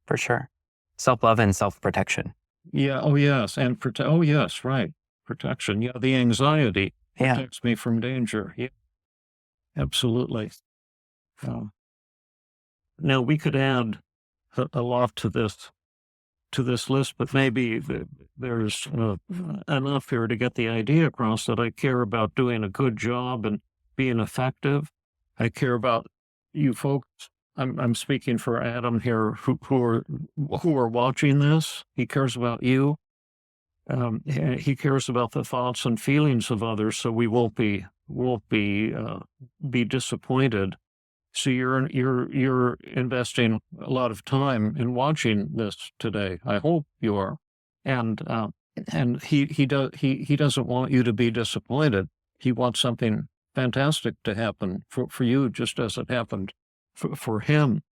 For sure. Self-love and self-protection. Yeah. Oh, yes. And oh, yes. Right. Protection. Yeah. The anxiety protects me from danger. Yeah. Absolutely. Now we could add a lot to this list, but maybe there's enough here to get the idea across that I care about doing a good job and being effective. I care about you folks. I'm speaking for Adam here, who are watching this. He cares about you. He cares about the thoughts and feelings of others, so we won't be disappointed. So you're investing a lot of time in watching this today. I hope you are, and he doesn't want you to be disappointed. He wants something fantastic to happen for you, just as it happened for him.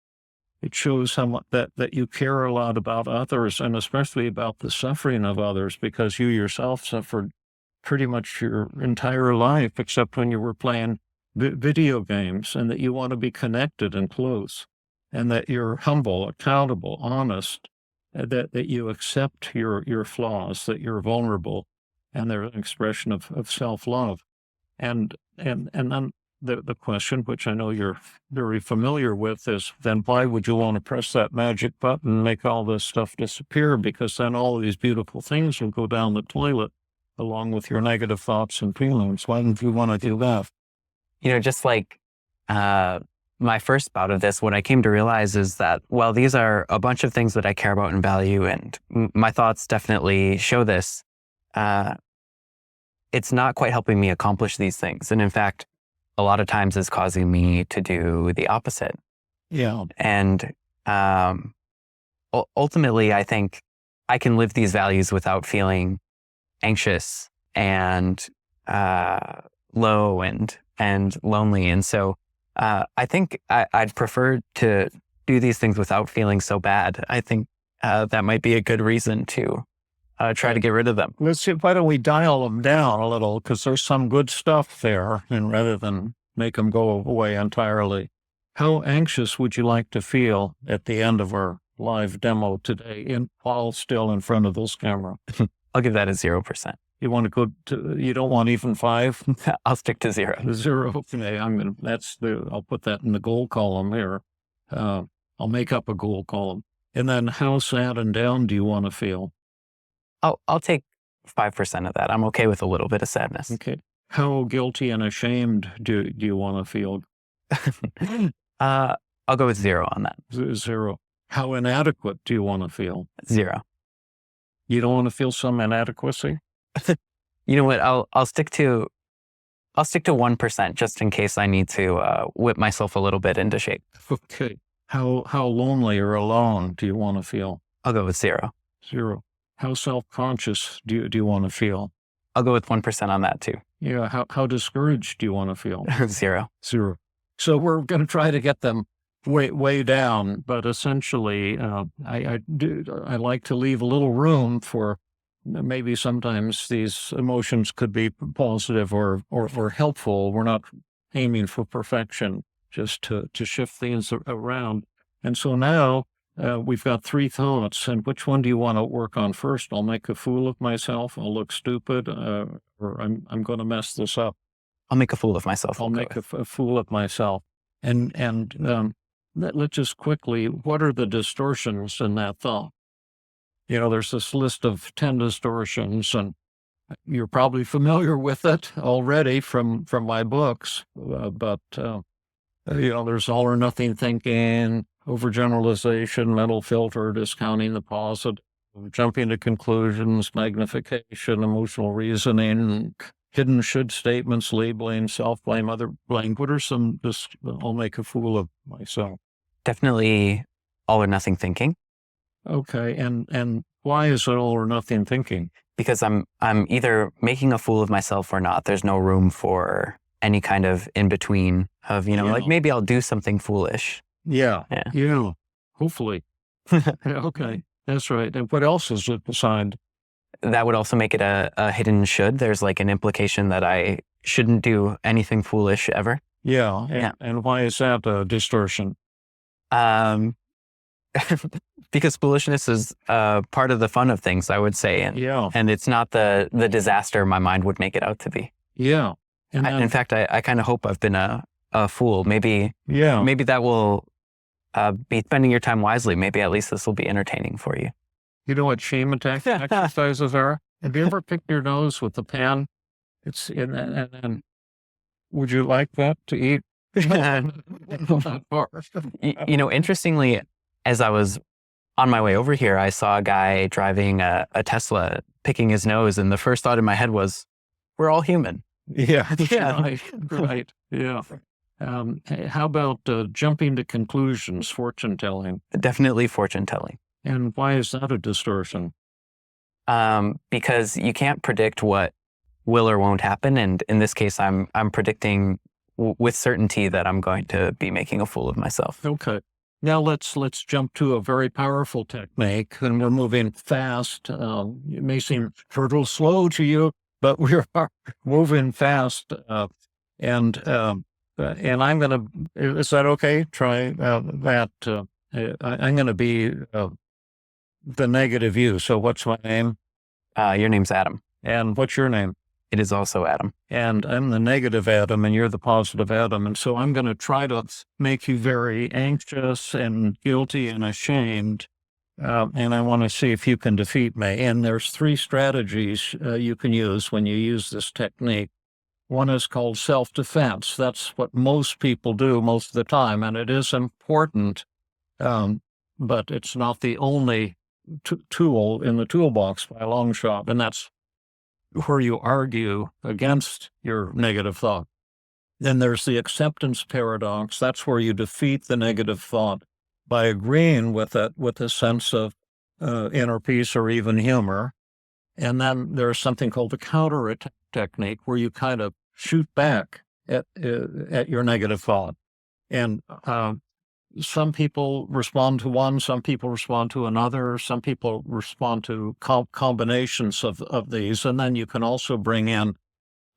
It shows how much that you care a lot about others, and especially about the suffering of others, because you yourself suffered pretty much your entire life, except when you were playing video games, and that you want to be connected and close, and that you're humble, accountable, honest, that you accept your flaws, that you're vulnerable, and they're an expression of self-love. And then the question, which I know you're very familiar with, is then why would you want to press that magic button and make all this stuff disappear? Because then all of these beautiful things will go down the toilet along with your negative thoughts and feelings. Why don't you want to do that? Just like my first bout of this, what I came to realize is that, well, these are a bunch of things that I care about and value, and my thoughts definitely show this. It's not quite helping me accomplish these things. And in fact, a lot of times it's causing me to do the opposite. Yeah. And ultimately, I think I can live these values without feeling anxious and low and lonely. And so I think I'd prefer to do these things without feeling so bad. I think that might be a good reason to try to get rid of them. Let's see, why don't we dial them down a little, because there's some good stuff there, and rather than make them go away entirely. How anxious would you like to feel at the end of our live demo today, while still in front of this camera? I'll give that a 0%. You want to go to, you don't want even 5? I'll stick to 0. 0. Okay, I'll put that in the goal column here. I'll make up a goal column. And then how sad and down do you want to feel? I'll take 5% of that. I'm okay with a little bit of sadness. Okay. How guilty and ashamed do you want to feel? I'll go with 0 on that. 0. How inadequate do you want to feel? 0. You don't want to feel some inadequacy? You know what? I'll stick to 1% just in case I need to whip myself a little bit into shape. Okay. How lonely or alone do you want to feel? I'll go with 0. 0. How self-conscious do you want to feel? I'll go with 1% on that too. Yeah. How discouraged do you want to feel? 0. 0. So we're going to try to get them way down, but essentially, I like to leave a little room for maybe sometimes these emotions could be positive or helpful. We're not aiming for perfection, just to shift things around. And so now we've got three thoughts, and which one do you want to work on first? I'll make a fool of myself. I'll look stupid, or I'm going to mess this up. I'll make a fool of myself. I'll make a fool of myself. And let's just quickly, what are the distortions in that thought? There's this list of 10 distortions, and you're probably familiar with it already from my books. But there's all or nothing thinking, overgeneralization, mental filter, discounting the positive, jumping to conclusions, magnification, emotional reasoning, hidden should statements, labeling, self-blame, other blame. What are some, I'll make a fool of myself? Definitely all or nothing thinking. Okay. And why is it all or nothing thinking? Because I'm either making a fool of myself or not. There's no room for any kind of in between of, like maybe I'll do something foolish. Yeah. Hopefully. Okay. That's right. And what else is it beside? That would also make it a hidden should. There's like an implication that I shouldn't do anything foolish ever. Yeah. And why is that a distortion? Because foolishness is part of the fun of things, I would say. And it's not the disaster my mind would make it out to be. Yeah. And in fact, I kind of hope I've been a fool. Maybe that will be spending your time wisely. Maybe at least this will be entertaining for you. You know what shame attack exercises are? Have you ever picked your nose with a pan? And would you like that to eat? Interestingly, as I was on my way over here, I saw a guy driving a Tesla picking his nose, and the first thought in my head was, we're all human. Yeah. Right. Yeah. How about jumping to conclusions, fortune telling? Definitely fortune telling. And why is that a distortion? Because you can't predict what will or won't happen. And in this case, I'm predicting with certainty that I'm going to be making a fool of myself. Okay. Now let's jump to a very powerful technique, and we're moving fast. It may seem a little slow to you, but we are moving fast. And I'm going to, is that okay? Try that. I'm going to be the negative you. So what's my name? Your name's Adam. And what's your name? It is also Adam. And I'm the negative Adam, and you're the positive Adam. And so I'm going to try to make you very anxious and guilty and ashamed. And I want to see if you can defeat me. And there's three strategies you can use when you use this technique. One is called self-defense. That's what most people do most of the time, and it is important, but it's not the only tool in the toolbox by a long shot, and that's where you argue against your negative thought. Then there's the acceptance paradox. That's where you defeat the negative thought by agreeing with it with a sense of inner peace or even humor. And then there's something called the counterattack technique, where you kind of shoot back at your negative thought. And some people respond to one, some people respond to another, some people respond to combinations of these. And then you can also bring in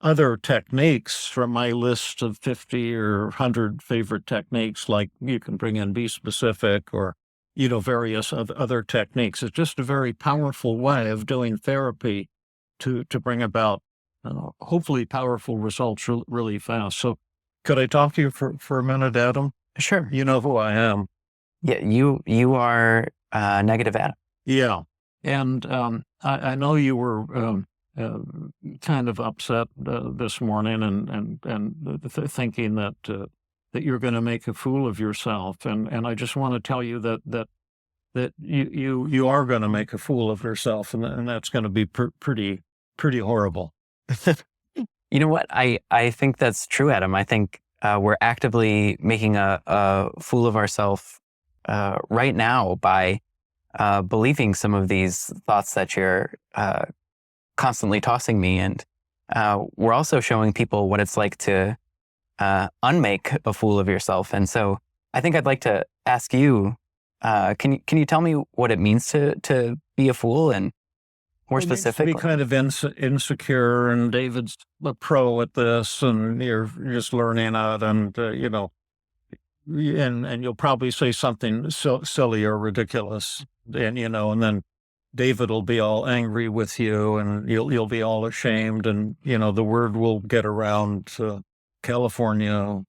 other techniques from my list of 50 or 100 favorite techniques, like you can bring in be specific or, various other techniques. It's just a very powerful way of doing therapy to bring about hopefully powerful results really fast. So could I talk to you for a minute, Adam? Sure. You know who I am. Yeah, you are negative Adam. Yeah. And I know you were kind of upset this morning and thinking that you're going to make a fool of yourself. And I just want to tell you that you are going to make a fool of yourself, and that's going to be pretty horrible. You know what? I think that's true, Adam. I think we're actively making a fool of ourselves right now by believing some of these thoughts that you're constantly tossing me. And we're also showing people what it's like to unmake a fool of yourself. And so I think I'd like to ask you, can you tell me what it means to be a fool, and more It needs to be specifically? kind of insecure, and David's a pro at this, and you're just learning it, and and you'll probably say something silly or ridiculous, and and then David will be all angry with you, and you'll be all ashamed, and the word will get around California.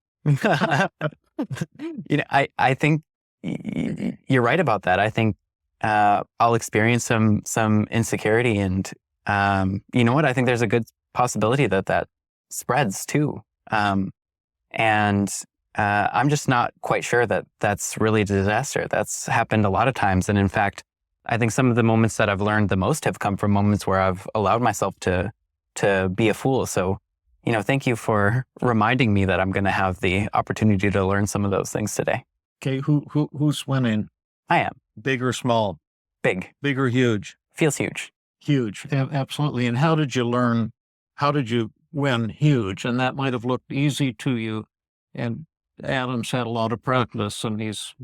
I think you're right about that. I think I'll experience some insecurity, and you know what? I think there's a good possibility that spreads too. And I'm just not quite sure that that's really a disaster. That's happened a lot of times. And in fact, I think some of the moments that I've learned the most have come from moments where I've allowed myself to be a fool. So, thank you for reminding me that I'm going to have the opportunity to learn some of those things today. Okay, who's winning? I am. Big or small? Big. Big or huge? Feels huge. Huge, absolutely. And how did you learn? How did you win huge? And that might have looked easy to you. And Adam's had a lot of practice, and he's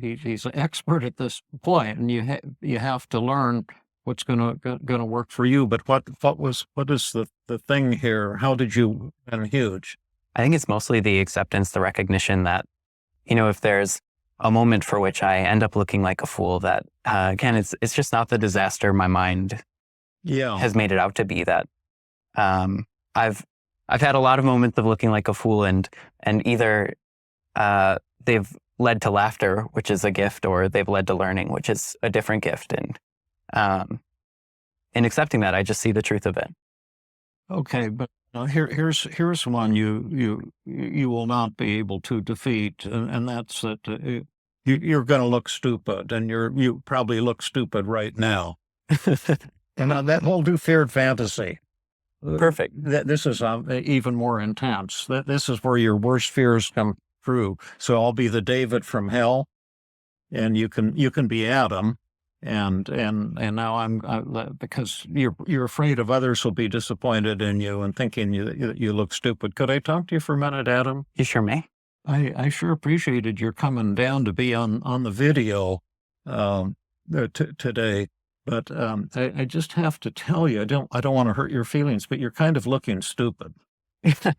an expert at this point. And you have to learn what's gonna work for you. But what is the thing here? How did you win huge? I think it's mostly the acceptance, the recognition that, if there's a moment for which I end up looking like a fool, that again, it's just not the disaster my mind has made it out to be. That I've had a lot of moments of looking like a fool, and either they've led to laughter, which is a gift, or they've led to learning, which is a different gift. And in accepting that, I just see the truth of it. Okay, but here's one you will not be able to defeat, and that's that you're going to look stupid, and you probably look stupid right now. And that whole do feared fantasy. Perfect. This is even more intense. This is where your worst fears come true. So I'll be the David from hell, and you can be Adam, and now I'm because you're afraid of others will be disappointed in you and thinking you look stupid. Could I talk to you for a minute, Adam? You sure may. I sure appreciated your coming down to be on the video today. But I just have to tell you, I don't want to hurt your feelings, but you're kind of looking stupid. I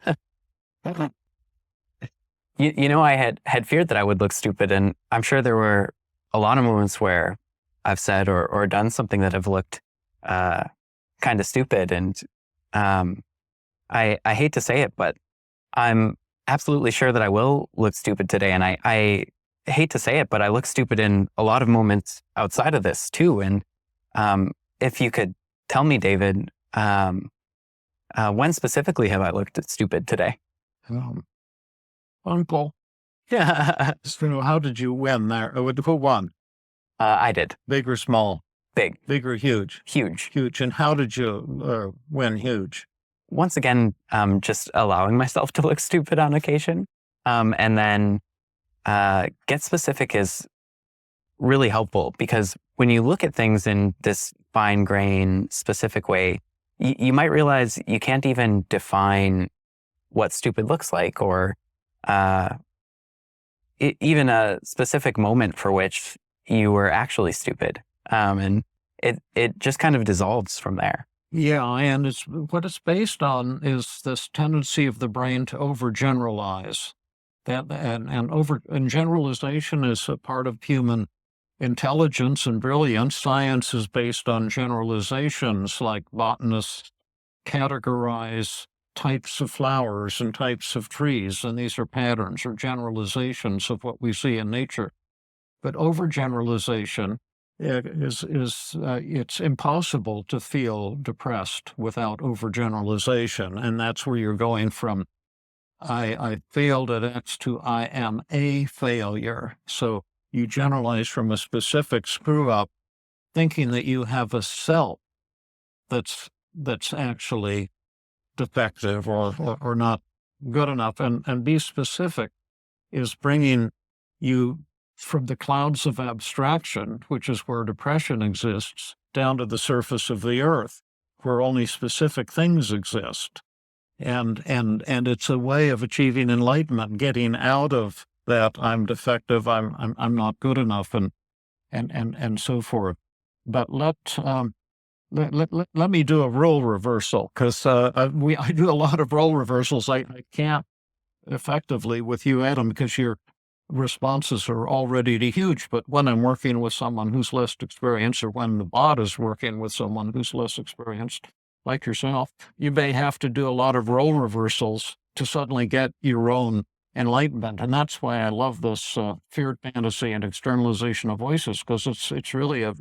had feared that I would look stupid, and I'm sure there were a lot of moments where I've said or done something that have looked kind of stupid. And I hate to say it, but I'm absolutely sure that I will look stupid today. And I hate to say it, but I look stupid in a lot of moments outside of this too. And if you could tell me, David, when specifically have I looked stupid today? Uncle. Yeah. So how did you win there? Who won? I did. Big or small? Big. Big or huge? Huge. Huge. And how did you win huge? Once again, just allowing myself to look stupid on occasion. And then get specific is really helpful, because when you look at things in this fine grain specific way, you might realize you can't even define what stupid looks like, or even a specific moment for which you were actually stupid. And it just kind of dissolves from there. Yeah, and what it's based on is this tendency of the brain to overgeneralize. And generalization is a part of human intelligence and brilliance. Science is based on generalizations, like botanists categorize types of flowers and types of trees, and these are patterns or generalizations of what we see in nature. But overgeneralization it's impossible to feel depressed without overgeneralization, and that's where you're going from I failed at X to I am a failure. So you generalize from a specific screw up, thinking that you have a self that's actually defective or not good enough. And be specific is bringing you from the clouds of abstraction, which is where depression exists, down to the surface of the earth, where only specific things exist. and it's a way of achieving enlightenment, getting out of that I'm defective, I'm not good enough, and so forth. But let me do a role reversal, because I do a lot of role reversals. I can't effectively with you, Adam, because your responses are already huge. But when I'm working with someone who's less experienced, or when the bot is working with someone who's less experienced, like yourself, you may have to do a lot of role reversals to suddenly get your own enlightenment. And that's why I love this feared fantasy and externalization of voices, because it's really a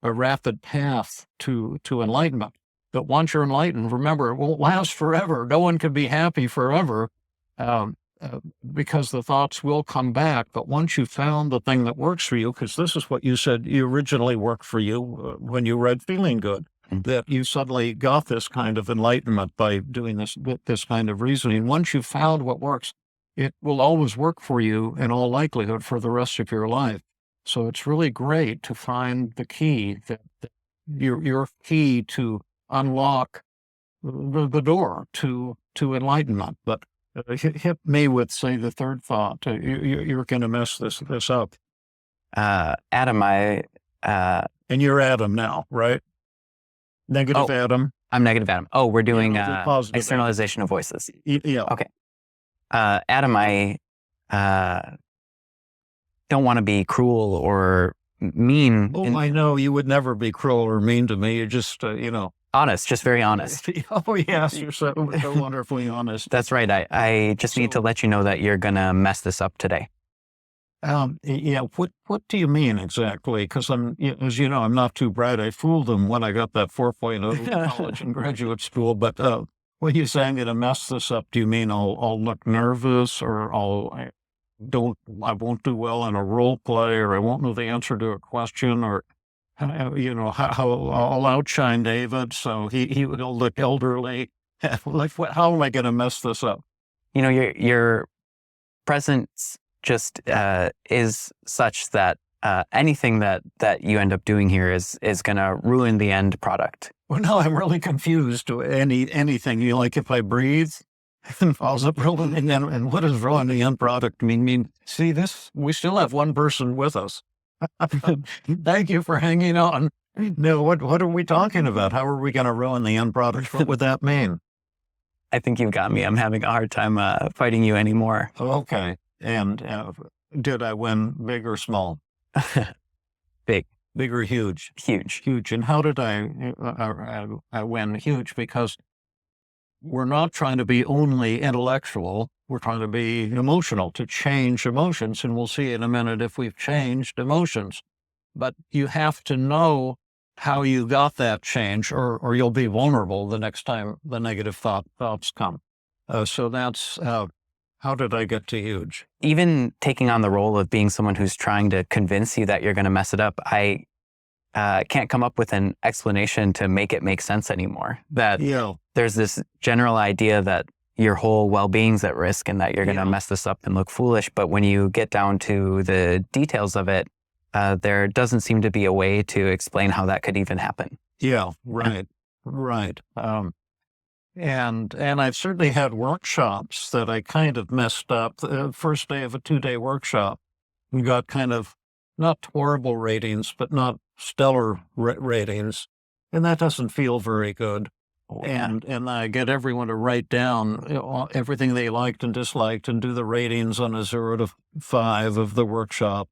rapid path to enlightenment. But once you're enlightened, remember, it won't last forever. No one can be happy forever, because the thoughts will come back. But once you've found the thing that works for you, because this is what you said you originally worked for you when you read Feeling Good, that you suddenly got this kind of enlightenment by doing this kind of reasoning. Once you've found what works, it will always work for you in all likelihood for the rest of your life. So it's really great to find the key, that your key to unlock the door to enlightenment. But hit me with, say, the third thought. You're going to mess this up. Adam, and you're Adam now, right? Negative Adam. I'm negative Adam. Oh, we're doing externalization Adam. Of voices. Yeah. Okay. Adam, I don't want to be cruel or mean. Oh, I know you would never be cruel or mean to me. You're just, honest, just very honest. Oh, yes, you're so wonderfully honest. That's right. I just need to let you know that you're going to mess this up today. Yeah. What do you mean exactly? Because as you know, I'm not too bright. I fooled them when I got that 4.0 in college and graduate school. But when you're saying I'm going to mess this up, do you mean I'll look nervous, or I won't do well in a role play, or I won't know the answer to a question, or how I'll outshine David, so he'll look elderly. Like, how am I going to mess this up? Your presence just is such that anything that you end up doing here is going to ruin the end product. Well, no, I'm really confused. Anything, like if I breathe and falls up rolling, and what does ruin the end product mean? See this? We still have one person with us. Thank you for hanging on. No, what are we talking about? How are we going to ruin the end product? What would that mean? I think you've got me. I'm having a hard time fighting you anymore. Okay. And did I win big or small? Big. Big or huge? Huge. Huge. And how did I win huge? Because we're not trying to be only intellectual. We're trying to be emotional, to change emotions. And we'll see in a minute if we've changed emotions. But you have to know how you got that change, or you'll be vulnerable the next time the negative thoughts come. So that's how did I get to huge? Even taking on the role of being someone who's trying to convince you that you're going to mess it up, I can't come up with an explanation to make it make sense anymore. That there's this general idea that your whole well-being's at risk and that you're going to mess this up and look foolish. But when you get down to the details of it, there doesn't seem to be a way to explain how that could even happen. Yeah, right. And I've certainly had workshops that I kind of messed up. The first day of a 2-day workshop, we got kind of not horrible ratings, but not stellar ratings. And that doesn't feel very good. And I get everyone to write down everything they liked and disliked and do the ratings on a 0 to 5 of the workshop.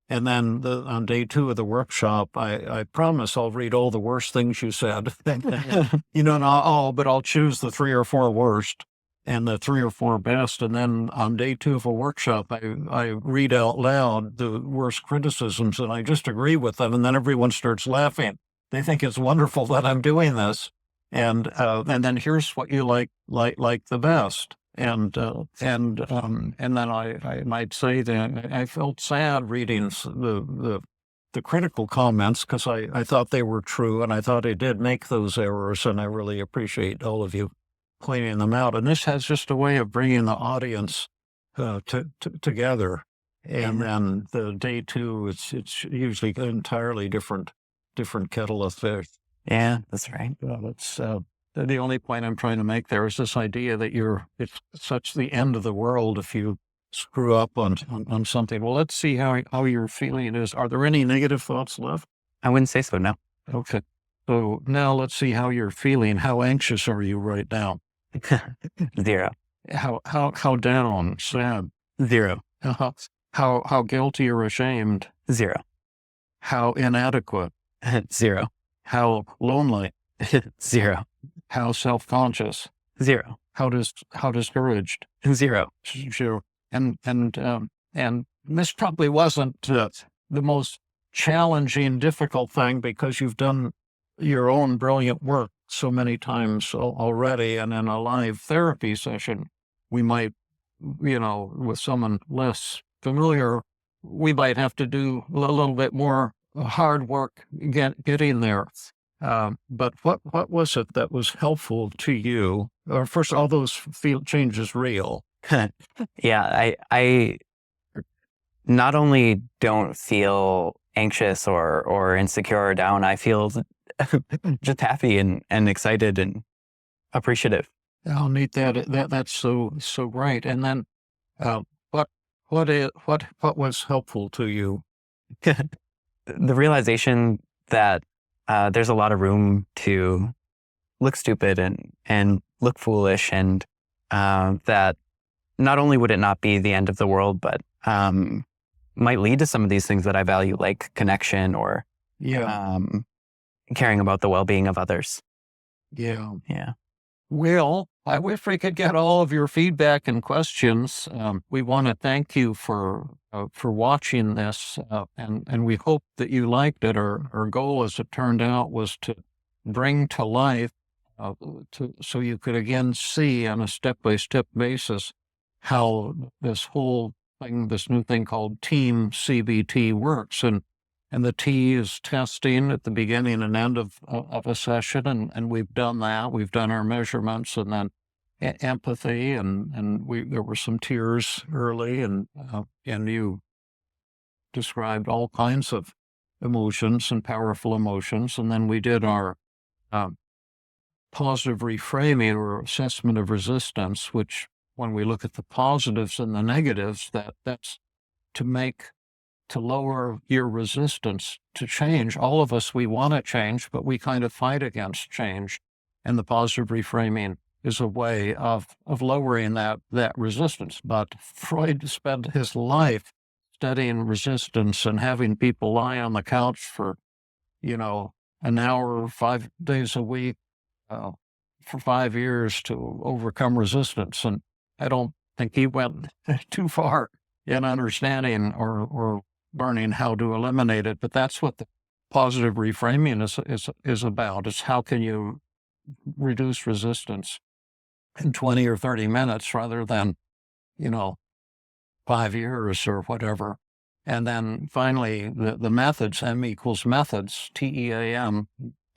And then on day 2 of the workshop, I promise I'll read all the worst things you said. But I'll choose the 3 or 4 worst and the 3 or 4 best. And then on day 2 of a workshop, I read out loud the worst criticisms, and I just agree with them. And then everyone starts laughing. They think it's wonderful that I'm doing this. And then here's what you like the best. And then I might say that I felt sad reading the critical comments, because I thought they were true, and I thought I did make those errors, and I really appreciate all of you pointing them out. And this has just a way of bringing the audience together. And then the day 2, it's usually an entirely different kettle of fish. Yeah, that's right. That's the only point I'm trying to make there is this idea that it's such the end of the world if you screw up on something. Well, let's see how your feeling is. Are there any negative thoughts left? I wouldn't say so, no. Okay. So now let's see how you're feeling. How anxious are you right now? 0. How down, sad? 0. How guilty or ashamed? 0. How inadequate? 0. How lonely? 0. How self-conscious? 0. How discouraged? 0. Sure. And this probably wasn't the most challenging, difficult thing because you've done your own brilliant work so many times already. And in a live therapy session, we might, with someone less familiar, we might have to do a little bit more hard work getting there. But what was it that was helpful to you? Or first, all those changes real? Yeah, I not only don't feel anxious or insecure or down, I feel just happy and excited and appreciative. I'll need that's so great. And then, what was helpful to you? The realization that there's a lot of room to look stupid and look foolish, and that not only would it not be the end of the world, but might lead to some of these things that I value, like connection or caring about the well-being of others. Yeah. Yeah. Well, I wish we could get all of your feedback and questions. We want to thank you for watching this, and we hope that you liked it. Our goal, as it turned out, was to bring to life, so you could again see on a step-by-step basis how this whole thing, this new thing called TEAM CBT works. And the T is testing at the beginning and end of a session, and we've done that. We've done our measurements, and then empathy, and there were some tears early, and you described all kinds of emotions and powerful emotions, and then we did our positive reframing or assessment of resistance, which when we look at the positives and the negatives, that's to lower your resistance to change. All of us, we want to change, but we kind of fight against change. And the positive reframing is a way of lowering that resistance. But Freud spent his life studying resistance and having people lie on the couch for, an hour, 5 days a week, for 5 years to overcome resistance. And I don't think he went too far in understanding or learning how to eliminate it, but that's what the positive reframing is about. It's how can you reduce resistance in 20 or 30 minutes rather than, 5 years or whatever. And then finally, the methods, M equals methods, TEAM,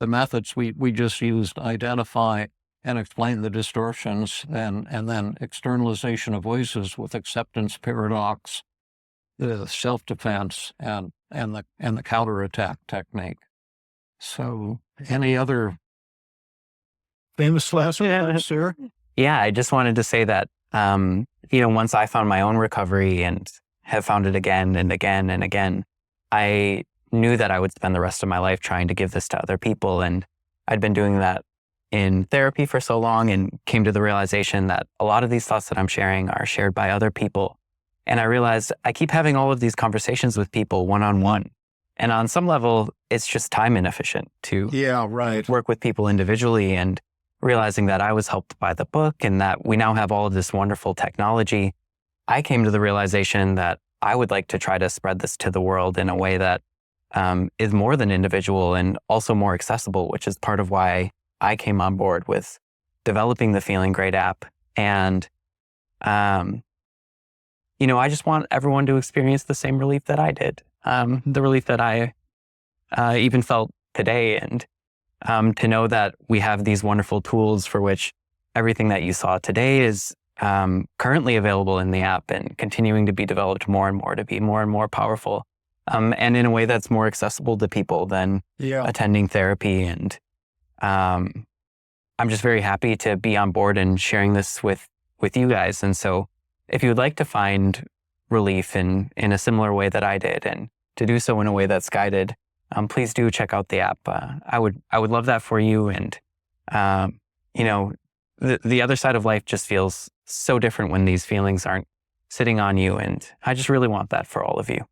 the methods we just used to identify and explain the distortions, and then externalization of voices with acceptance paradox, the self-defense, and the counterattack technique. So, any other famous last words, sir? Yeah, I just wanted to say that, once I found my own recovery and have found it again and again and again, I knew that I would spend the rest of my life trying to give this to other people. And I'd been doing that in therapy for so long, and came to the realization that a lot of these thoughts that I'm sharing are shared by other people. And I realized I keep having all of these conversations with people one-on-one. And on some level, it's just time inefficient to work with people individually, and realizing that I was helped by the book and that we now have all of this wonderful technology. I came to the realization that I would like to try to spread this to the world in a way that is more than individual and also more accessible, which is part of why I came on board with developing the Feeling Great app. And I just want everyone to experience the same relief that I did, the relief that I even felt today, and to know that we have these wonderful tools for which everything that you saw today is currently available in the app and continuing to be developed more and more to be more and more powerful, and in a way that's more accessible to people than attending therapy and I'm just very happy to be on board and sharing this with you guys. And so if you would like to find relief in a similar way that I did, and to do so in a way that's guided, please do check out the app. I would love that for you. And, you know, the other side of life just feels so different when these feelings aren't sitting on you. And I just really want that for all of you.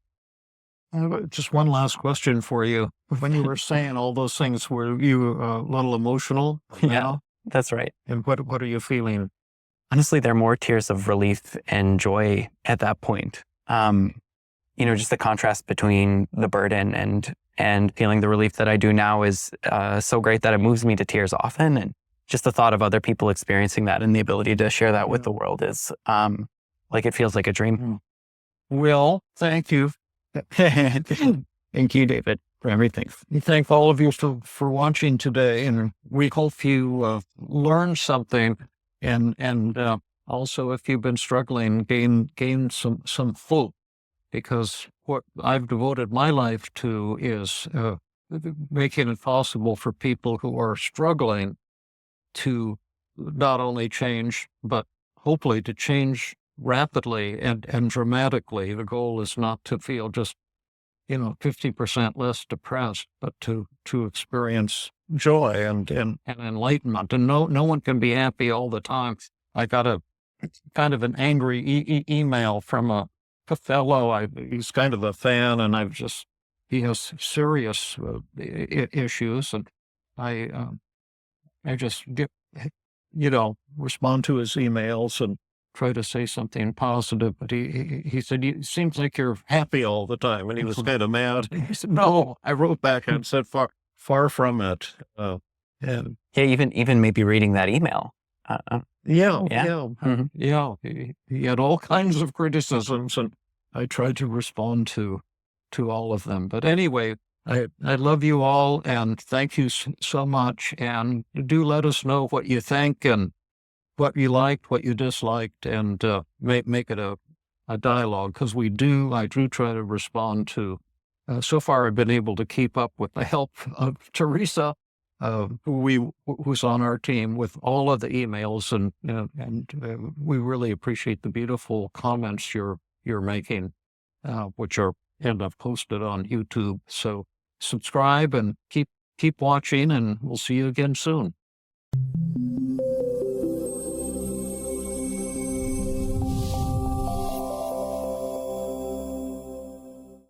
Just one last question for you. When you were saying all those things, were you a little emotional now? That's right. And what are you feeling? Honestly, there are more tears of relief and joy at that point. Just the contrast between the burden and feeling the relief that I do now is so great that it moves me to tears often. And just the thought of other people experiencing that and the ability to share that with the world is it feels like a dream. Well, thank you. Thank you, David, for everything. We thank all of you for watching today, and we hope you learned something, and also if you've been struggling, gain some hope, because what I've devoted my life to is making it possible for people who are struggling to not only change, but hopefully to change rapidly and dramatically. The goal is not to feel just 50% less depressed, but to experience joy and enlightenment. And no one can be happy all the time. I got a kind of an angry email from a fellow. He's kind of a fan, and he has serious issues, and I just get respond to his emails and try to say something positive, but he said, "It seems like you're happy all the time," and he was kind of mad. He said, "No," I wrote back and said, "Far from it." And even maybe reading that email. Mm-hmm. He had all kinds of criticisms, and I tried to respond to all of them. But anyway, I love you all, and thank you so much. And do let us know what you think and what you liked, what you disliked, and make it a dialogue, because I do try to respond to. So far, I've been able to keep up with the help of Teresa, who's on our team, with all of the emails, and we really appreciate the beautiful comments you're making, which end up posted on YouTube. So subscribe and keep watching, and we'll see you again soon.